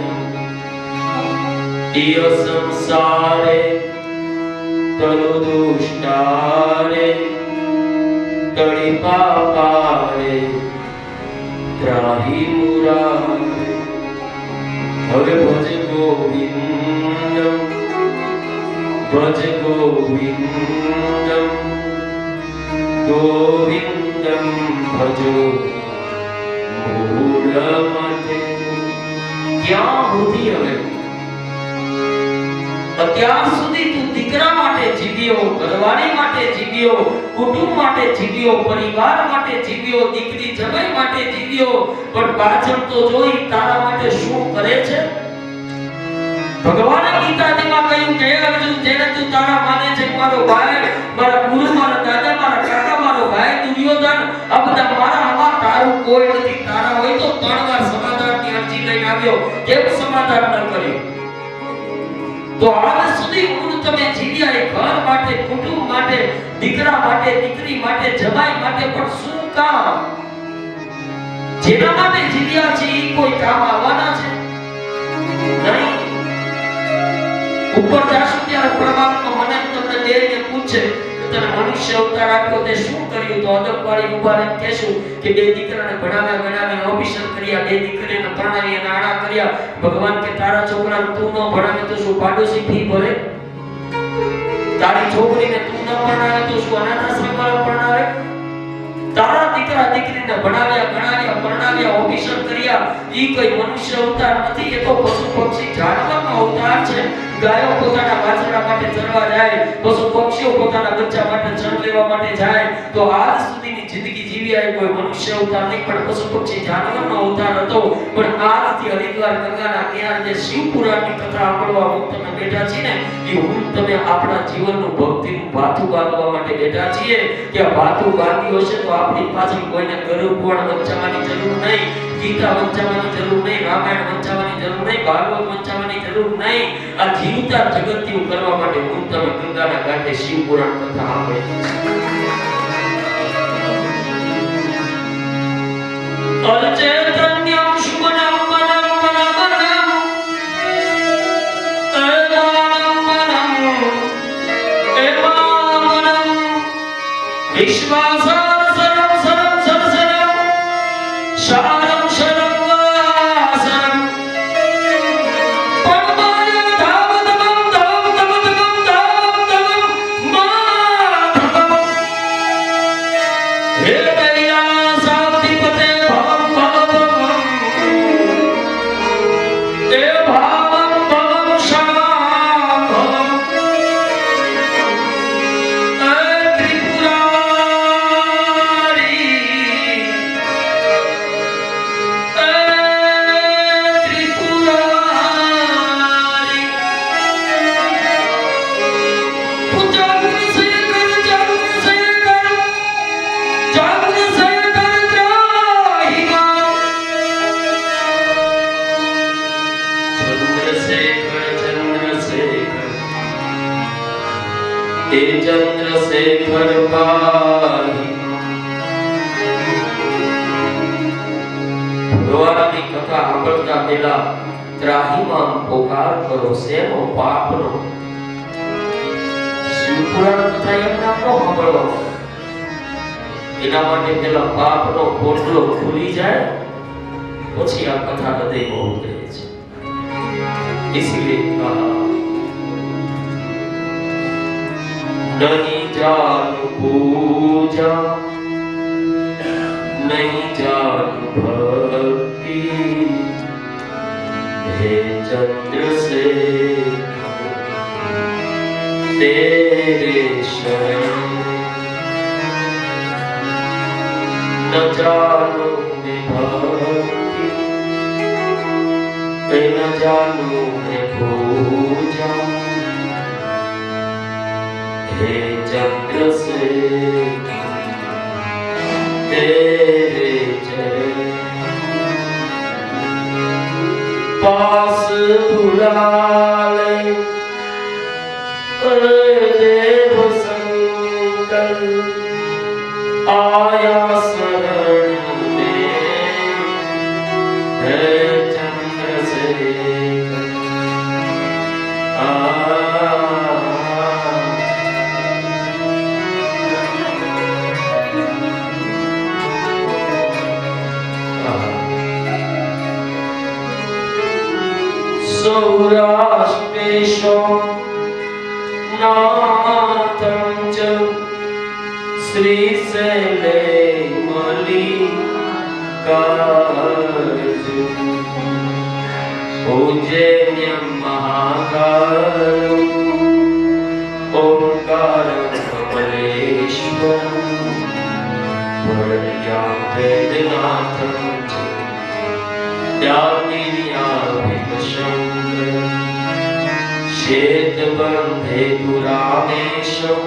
ઇય સંસારે તરુ દુષ્ટારે તળી પાપારે ત્રાહી મુરારે. હવે ભજ ગોવિંદમ ગોવિંદમ ભજો મૂઢમતે. ક્યાં સુધી હવે? અત્યાર સુધી તું દીકરા માટે જીવ્યો, ઘરવાળી માટે જીવ્યો, કુટુંબ માટે જીવ્યો, પરિવાર માટે જીવ્યો, દીકરી જમાઈ માટે જીવ્યો, પણ પાછળ તો જોઈ તારા માટે શું કરે છે? ભગવાને ગીતાજીમાં કહ્યું કે અર્જુન, જેને તું તારા માને છે, મારો ભાઈ, મારા ગુરુ, મારા દાદા, મારા કાકા, મારો ભાઈ દુર્યોધન, આ બધા મારા આમાં તારું કોઈ નથી. તારા હોય તો 3 વાર સમાધાનની અરજી લઈને આવ્યો, કેમ સમાધાન ન કર્યું? તો આજ સુધી હું તમે જીવ્યા એ ઘર માટે, કુટુંબ માટે, દીકરા માટે, દીકરી માટે, જમાઈ માટે, પણ શું કામ? જેના માટે જીવ્યા છે એ કોઈ કામ આવવાના છે? નહીં. ઉપર જાશું ત્યારે પરમાત્મા મને તમને દેહને પૂછે કે તને મનુષ્ય અવતાર આપ્યો તે શું કર્યું? તો અદબવાળી ઉભા રહીને કહેશું કે 2 દીકરાને ભણાવ્યા ઓફિસર કર્યા, 2 દીકરીને પરણાવી અને આડા કર્યા. ભગવાન કે તારા છોકરાને તું ન ભણાવે તો શું પાડોશી ફી ભરે? તારી છોકરીને તું ન ભણાવે તો શું અનાથ આશ્રમવાળા ભણાવે? તારા દીકરા દીકરીને ભણાવ્યા પરણાવ્યા ઓફિસર કર્યા, ઈ કોઈ મનુષ્ય અવતાર નથી, એ તો પશુ પક્ષી જાનવરનો અવતાર છે. ગાયો પોતાના વાછરડા માટે ચરવા જાય, પશુ પક્ષીઓ પોતાના બચ્ચા માટે જન્મ લેવા માટે જાય. તો આજ સુધીની જિંદગી જીવ્યા એ કોઈ મનુષ્ય અવતાર નહીં, પણ પશુ પક્ષી જાનવરનો અવતાર હતો. પણ આજથી હરિદ્વાર ગંગાના કિનારે જે શિવ પુરાણની કથા સાંભળવા હું તમે બેઠા છીએ ને, એ હું તમે આપણા જીવનનું ભક્તિનું ભાથું બાંધવા માટે બેઠા છીએ. કે આ ભાથું બાંધ્યું હશે તો આપણી પાછળ કોઈને ગરુડ પુરાણ વંચાવવાની જરૂર નહીં, ગીતા વંચાવવાની જરૂર નહીં, રામાયણ વંચાવવાની જરૂર નહીં, ભાગવત વંચાવવાની જરૂર નહીં. આ જીવતા જગતનું કરવા માટે હું તમે ગંગાના ઘાટે શિવ પુરાણ કથા સાંભળી. અચેતન્યમ શુભનમ મનમ મનમ એવામનમ વિશ્વાસર સરમ સરમ સરસરમ શારમ શરમ વાસરમ પદ્માય ધામ ધમ ધમ ધમ ધમ ધમ ધમ માધવમ હે કૈલાસાધિપતે ભવમ ભવમ એ ભાવમ ભવમ શામ ભવમ એ ત્રિપુરા हे चंद्रशेखर पाहि ભગવાનની કથા સાંભળતા પહેલા ત્રાહિમામ પોકાર કરો શેનો પાપનો શિવપુરાણ કથા એમ નામ નો સાંભળવો એના માટે પેલા પાપનો પોટલો ખુલી જાય પછી આ કથા હૃદયમાં ઉતરે છે इसलिए कहा नहीं जानू पूजा नहीं जानू भक्ति हे चंद्र से तेरे शरण न जानू मैं भक्ति न जानू मैं पूजा हे चंद्र से तेरे चरण पास बुला ले देव शंकर आया शरण में है चंद्रशेखर सौराष्ट्रेशो नाथं च श्रीशैले मल्लिकार्जुन उज्जैन्यं महाकालं ओंकारं कमलेश्वरं वरद्यां वेदनाथं च त्यागिन्याभिवशं श्वेतबन्धे पुराणेशं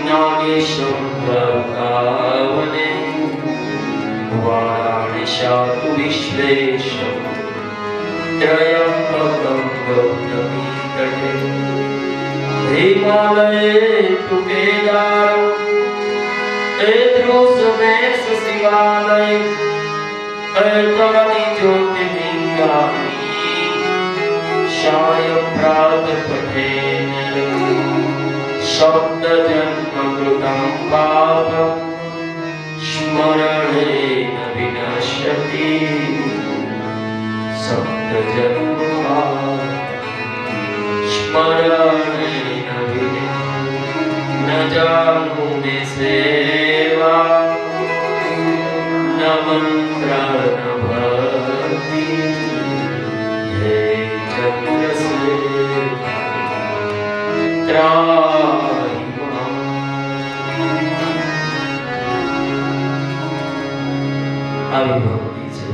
नागेशं प्रकावने वाराणस्यातु विश्वेशं त्र्यम्बकं गौतमीतटे हिमालये तु केदारं एतृषमेष शिवालये एतानि ज्योतिर्लिङ्गानि सायं प्रातः पठेन सप्तजन्मकृतं पापं स्मरणेन विनश्यति सप्तजन्मपापं स्मरणेन विनश्यति न जानु मे सेवा न मंत्र न भक्ति हे चंद्रशेखर ત્રાહિમામ આવી ભક્તિ છે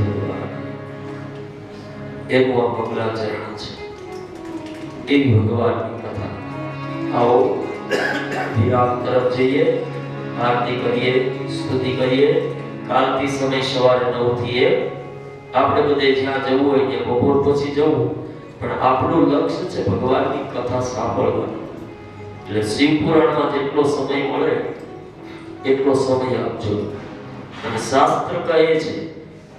એવું આ મંગલાચરણ છે એવી ભગવાનની કથા આવો વિરામ તરફ જઈએ આરતી કરીએ સ્તુતિ કરીએ કાલથી સમય સવારે 9 થી 1 આપણે બધે જ્યાં જવું હોય ત્યાં બપોર પછી જવું પણ આપણું લક્ષ્ય છે ભગવાનની કથા સાંભળવાનું એટલે શિવપુરાણમાં જેટલો સમય મળે એટલો સમય આપજો અને શાસ્ત્ર કહે છે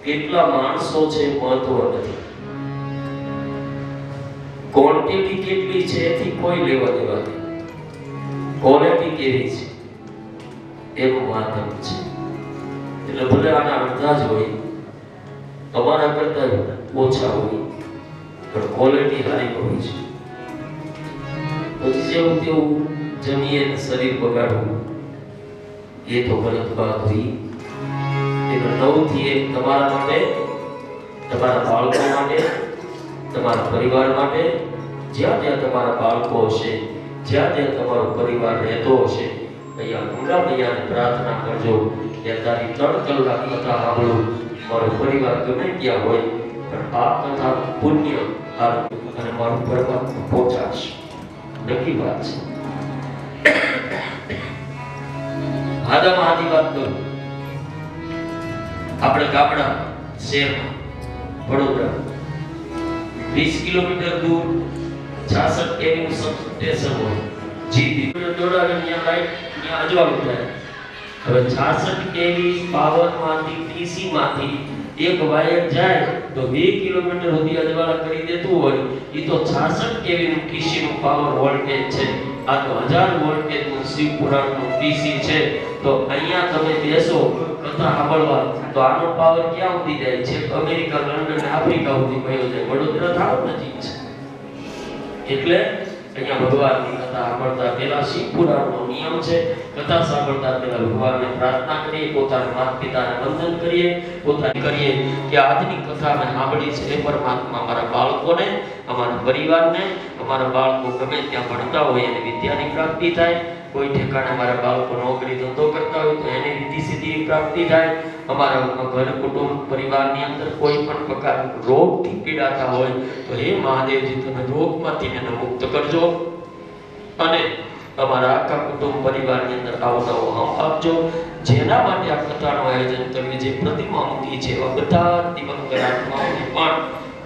કેટલા માણસો છે મહત્વ નથી ક્વોન્ટિટી કેટલી છે એથી કોઈ લેવા દેવા નથી ક્વોલિટી કેવી છે એનું માધ્યમ છે એટલે ભલે આના અડધા જ હોય તમારા કરતા ઓછા હોય પણ ક્વોલિટી સારી હોય છે પછી જેવું તેવું જમીએ ને શરીર બગાડવું એ તો ગલત વાત હોય એટલે 9 થી 1 તમારા માટે તમારા બાળકો માટે તમારા પરિવાર માટે જ્યાં જ્યાં તમારા બાળકો હશે જ્યાં જ્યાં તમારો પરિવાર રહેતો હશે અહીંયા ગંગા મૈયાને પ્રાર્થના કરજો કે તારી 3 કલાક કથા સાંભળું મારો પરિવાર ગમે ત્યાં હોય પણ આ કથા પુણ્ય અને મારું પરમાત્મા પહોંચાડશે નક્કી વાત છે આદમ આદિ વાત કરું આપણે ગામડા શહેરમાં વડોદરા 20 કિલોમીટર દૂર 66 કેવી સ્ટેશન હોય જી દોડાવે ત્યાં લાઈટ ત્યાં અજવાળું થાય. હવે 66 કેવી પાવર માંથી ડીસી માંથી એક વાયર જાય તો 2 કિલોમીટર સુધી અજવાળા કરી દેતું હોય એ તો 66 કેવી નું ડીસી નું પાવર વોલ્ટેજ છે. આ તો 1000 વોલ્ટેજ નું શિવ પુરાણ નું ડીસી છે. તો અહીંયા તમે બેસો કથા સાંભળવા તો આનો પાવર ક્યાં સુધી જાય છે? અમેરિકા, લંડન, આફ્રિકા સુધી ગયો જાય. વડોદરા થાવ નજીક છે. એટલે અહીંયા ભગવાનની કથા સાંભળતા પહેલા શિવ પુરાણનો નિયમ છે. કથા સાંભળતા પહેલા ભગવાનને પ્રાર્થના કરીએ, પોતાના માતા પિતાને વંદન કરીએ, પોતાને કરીએ કે આજની કથા મેં સાંભળી છે એ પરમાત્મા અમારા બાળકોને, અમારા પરિવારને, અમારા બાળકો ગમે ત્યાં ભણતા હોય એને વિદ્યાની પ્રાપ્તિ થાય. કોઈ ઠેકાણે અમારા બાળકો નોકરી ધંધો કરતા હોય તો એને રીતિ સિદ્ધિની પ્રાપ્તિ થાય. અમારા ઘર કુટુંબ પરિવારની અંદર કોઈ પણ પ્રકારના રોગથી પીડાતા હોય તો હે મહાદેવજી તમે રોગમાંથી એને મુક્ત કરજો અને અમારા આખા કુટુંબ પરિવારની અંદર આવો નવો હમ આપજો. જેના માટે આ કથાનું આયોજન કર્યું, જે પ્રતિમા મૂકી છે એવા બધા દિવંગત આત્માઓને પણ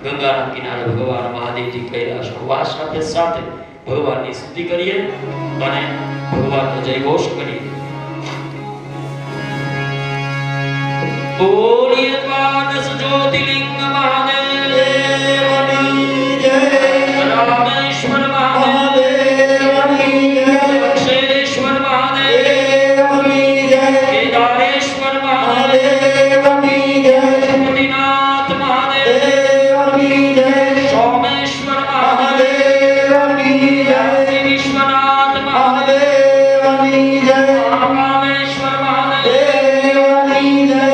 ગંગાના કિનારે ભગવાન મહાદેવજી કૈલાસનો વાસ સાથે સાથે ભગવાનની સ્તુતિ કરીએ અને ભગવાનનો જય ઘોષ કરીએ. બોલીએ દ્વાદશ જ્યોતિર્લિંગ મહાદેવની જય, રામેશ્વર મહાદેવની જય, દક્ષેશ્વર મહાદેવની જય, કેદારેશ્વર મહાદેવની જય, પતિનાથ મહાદેવની જય, સોમેશ્વર મહાદેવની જય, વિશ્વનાથ મહાદેવની જય, રામેશ્વર મહાદેવની જય.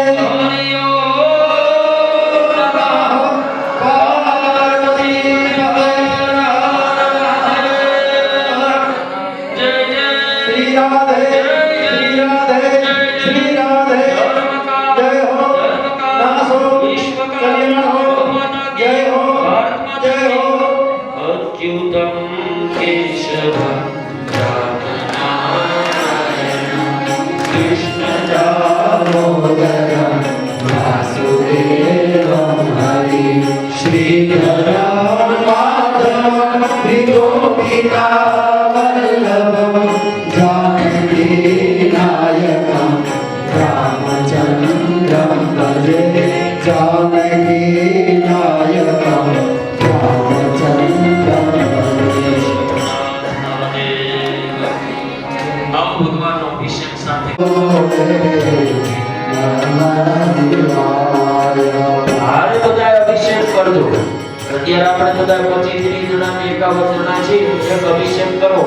અત્યારે આપણે બધા 25-30 જણા 51 જણા છે એક અભિષેક કરો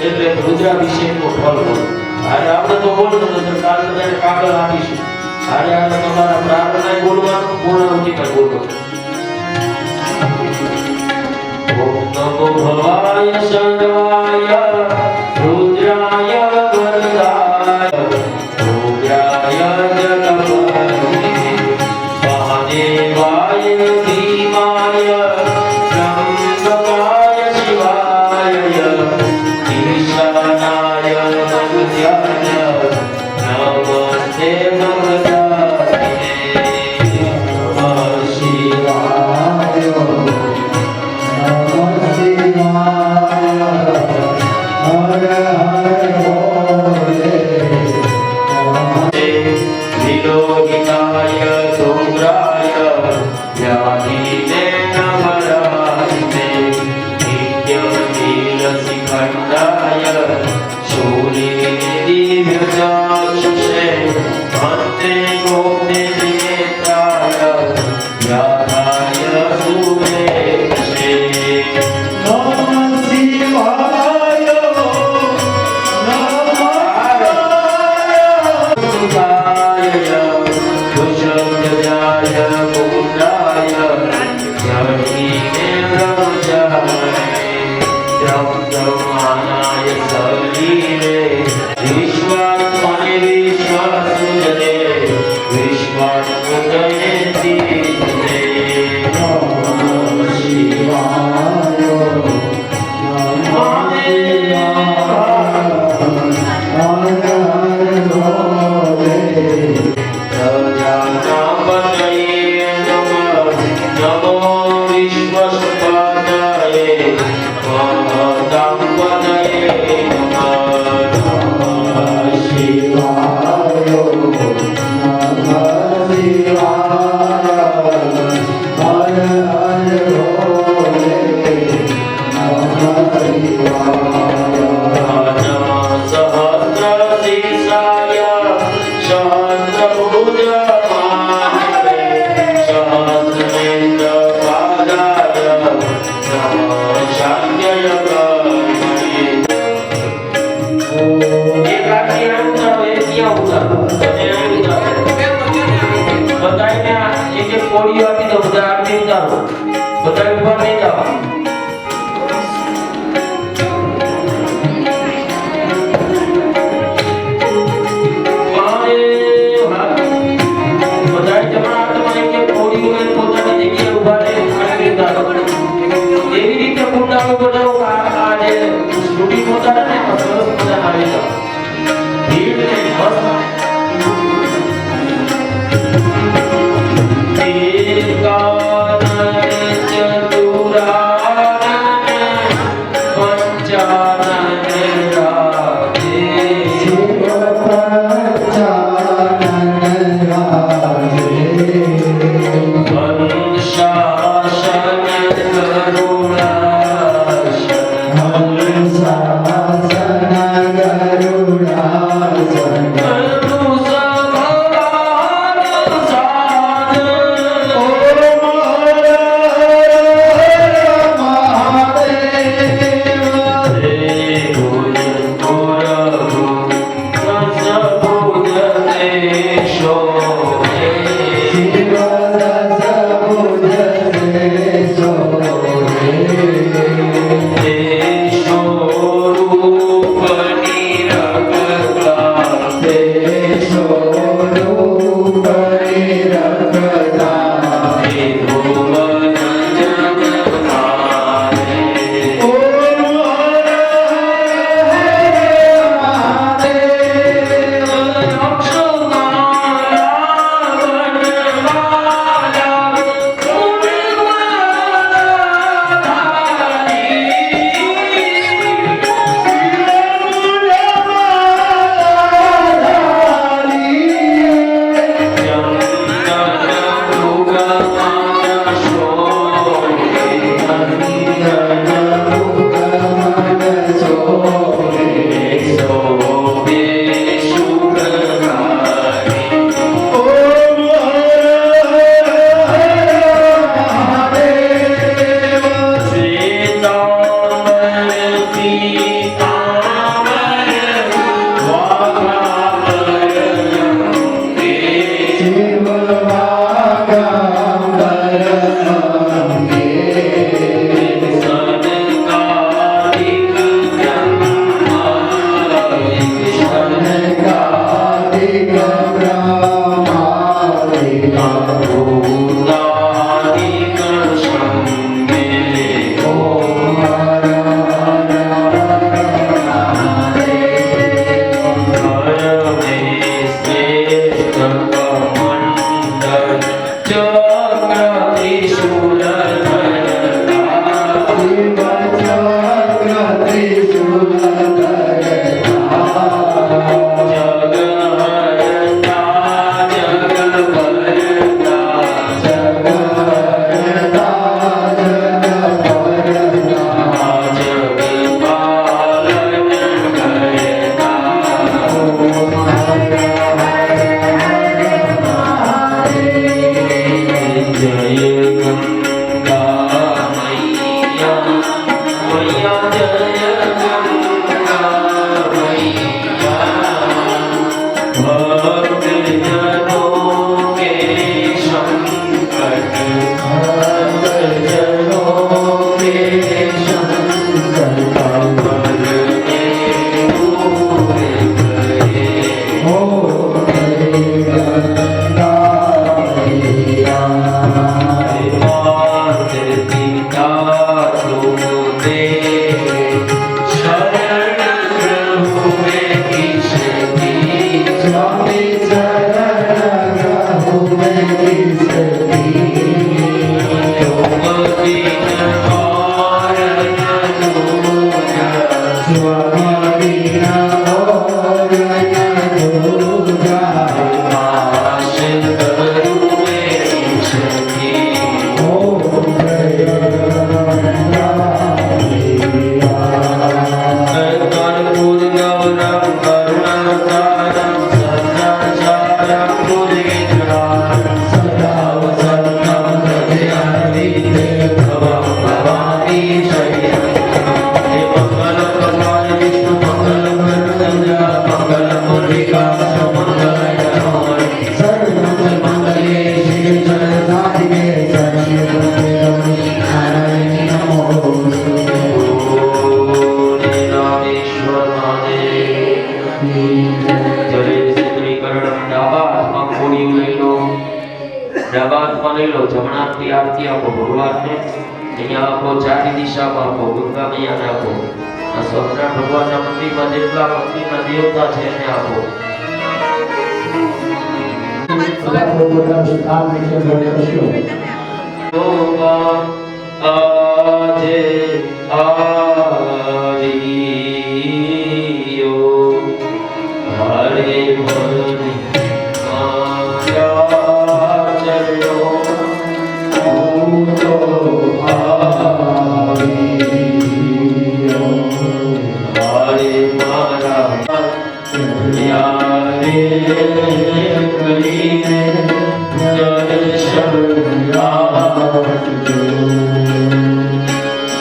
એટલે રુદ્રાભિષેકનો ફળ મળે. હારે આપણે તો બોલવું તો કાલ બધાને કાગળ આપીશું. હારે આપણે તમારા પ્રાર્થના બોલવાનું, પૂર્ણાહુતિ પર બોલવાનું. ઓમ નમો ભવાય શરવાય રુદ્રાય વરદાય રુદ્રાય જગપતિ મહાદેવાય ધીમાય ત્રંબકાય શિવાય ઈશાનાય મધ્યાય નમસ્તે ભગવતે નમઃ શિવાય Namo એક રાખી આમ ઉતારો, એક ત્યાં ઉતારો, અને આમ ઉતારો. બધાને એક એક કોળીઓ આપી દો, બધા આરતી ઉતારો. બધા ઉભા થઈ જાઓ. બધાએ જમણા હાથમાં એક એક કોળીઓ લઈને પોતાની જગ્યાએ ઉભા રહી આરતી ઉતારો. એવી રીતે કુંડાળો બનાવો આ જે સ્ટુડી પોતાના ને સરસ મજા આવી જાવ. ભીડ ને મસ્ત હાથમાં લઈ લો, જમણા હાથથી આરતી આપો ભગવાનને. અહીંયા આપો, ચારી દિશામાં આપો, ગંગા મૈયાને આપો. આ સ્વામિનારાયણ ભગવાનના મંદિરમાં જેટલા મંદિરના દેવતા છે એને આપો. આજે આવ્યો હરે મને મારા ચરણો તો આવ્યો હરે મારા યારે કરીને દર્શન આપજો.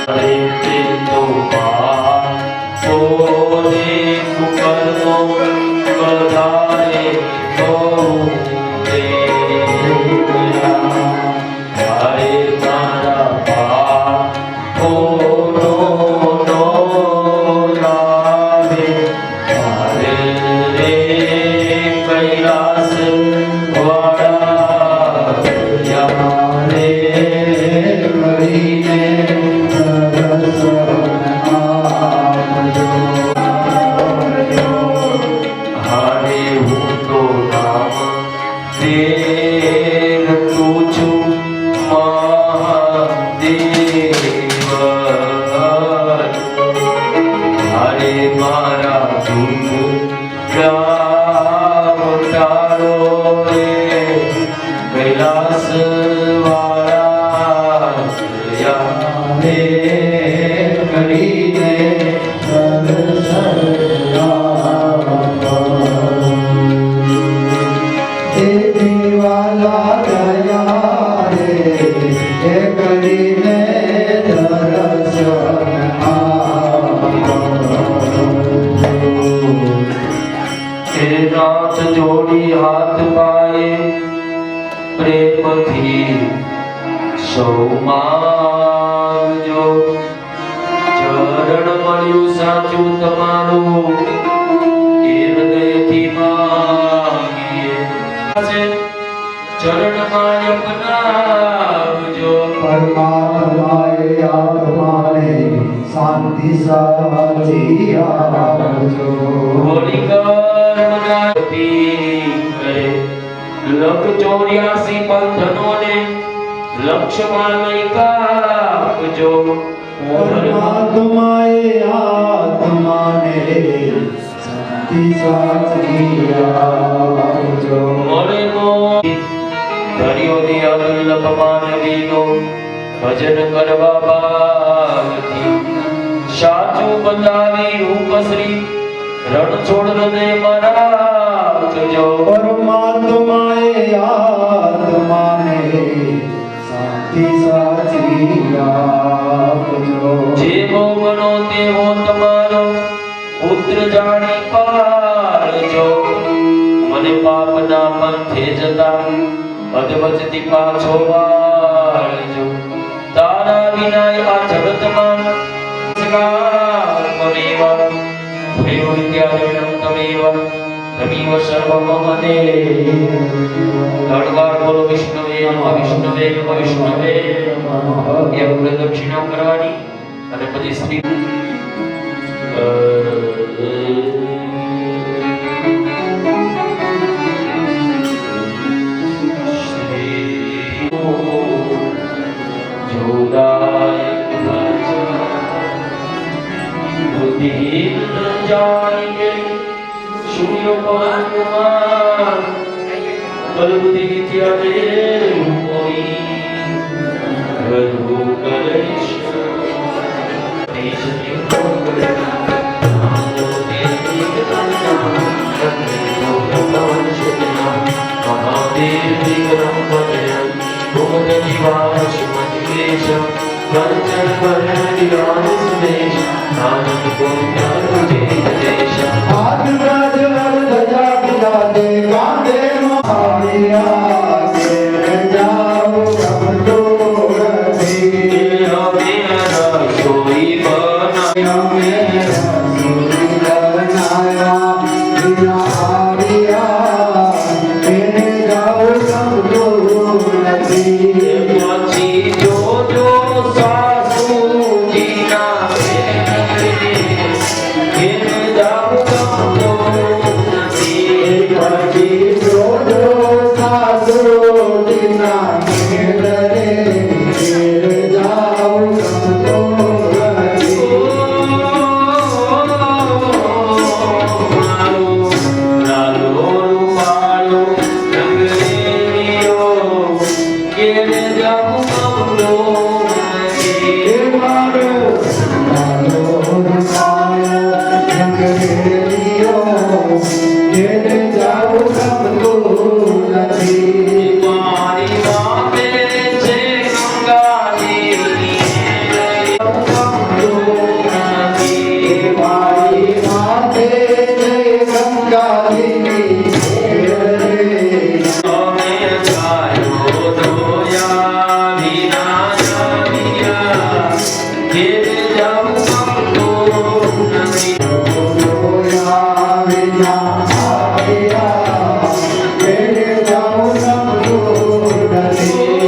હરે તે તો પાપોને કુકર્મો વધારે તો દેવયા. હરે મારા પાપોનો નો લાવે. હરે રે કૈલાસ વાળા યારે કરીને હારે હું તો નામ દેવ તું છું મહાદેવ. હારે મારા દુઃખ તારો રે કૈલાસ વાળા યારે કરીને વાલા ગયા રે એ કરીને દર્શન હે નાથ જોડી હાથ પાયે પ્રેમથી સૌ માંગજો. ચરણ મળ્યું સાચું તમારું એ હૃદયથી માંગીએ. ચરણમાં અપનાવજો. પરમાત્માએ આત્માને શાંતિ સાચી આપજો. હોળી કર્મના કરે લખ 84 બંધનોને લક્ષ્મણ નહીં કાપજો. પરમાત્માએ આત્માને શાંતિ સાચી આપજો. મળે નો ધર્યો ને અવલ્લભ માનવીનો ભજન કરવા ભાવથી. સાચું બતાવી રૂપશ્રી રણછોડ હૃદયમાં રાખજો. પરમાત્માએ આત્માને શાંતિ સાચી આપજો. જેવો બનો તેવો તમારો પુત્ર જાણી પાળજો. મને પાપના પંથે જતા અધવચથી પાછો વાળજો. તારા વિના આ જગતમાં સકાત્મમેવ ભયો વિદ્યાજનમ તમેવ તમેવ સર્વમ મદે. ત્રણ બોલો વિષ્ણવે નમઃ, વિષ્ણવે નમઃ, વિષ્ણવે એમ પ્રદક્ષિણા કરવાની. અને પછી શ્રી जाएंगे सूर्य पवन बलबुद्धि विद्या देव कोई घरु कलेश देश महादेव विक्रम भजन भूत निवास महेश कंचन वरण विराज सुरेश आनंद गोविंद तुझे देश. आदिराज धजा बिराजे कांधे महावीरा के जाओ हम तो मेरा मेरा सोई बनाया मेरा सोई बनाया बिना आविया के जाओ हम तो નથી જોયા વિના આવ્યા ઘેર જાઉં ગમતું નથી.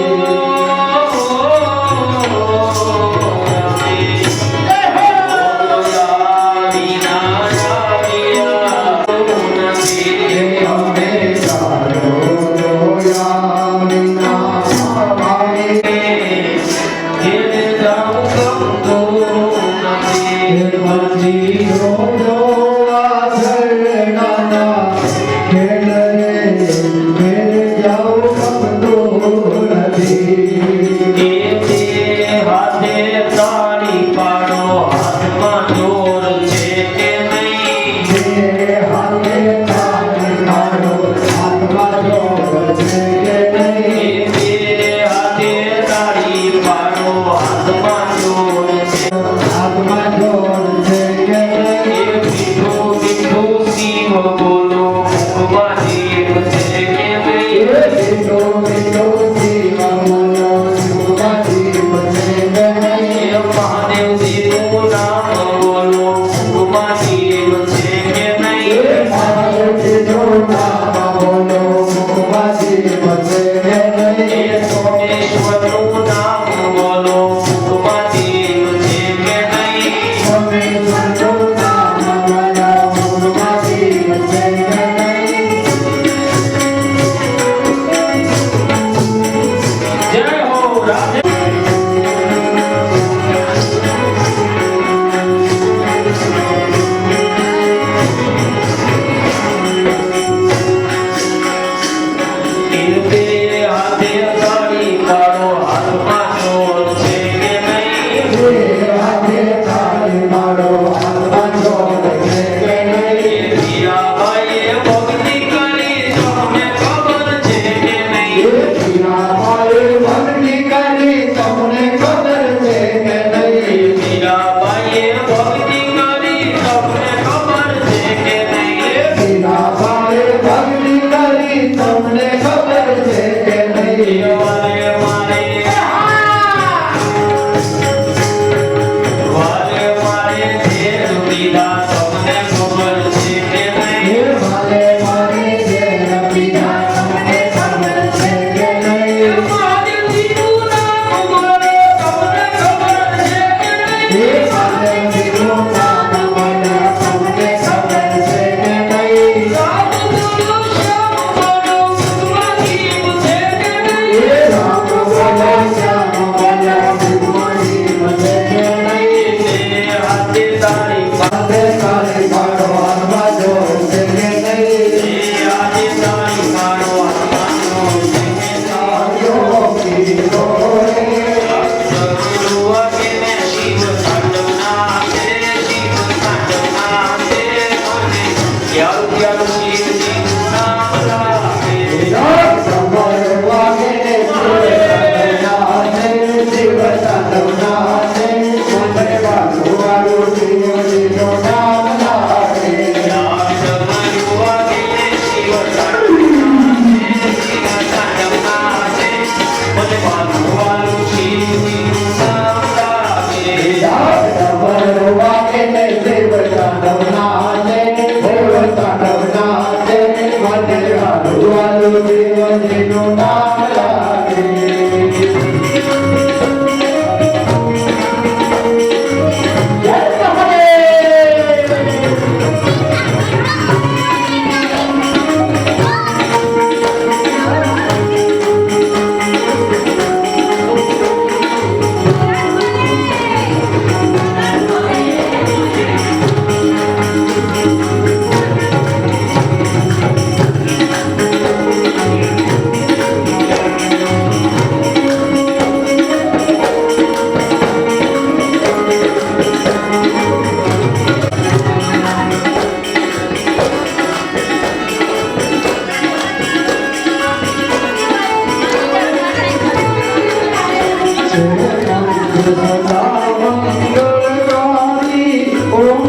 Oh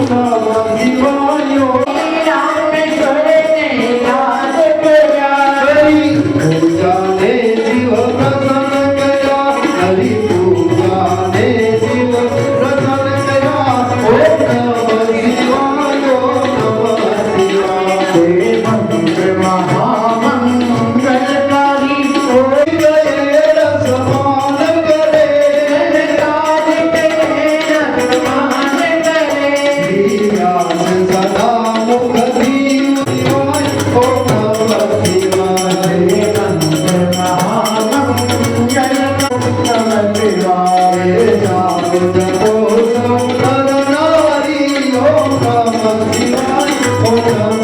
जपो करनारी ओम नमः शिवाय ओम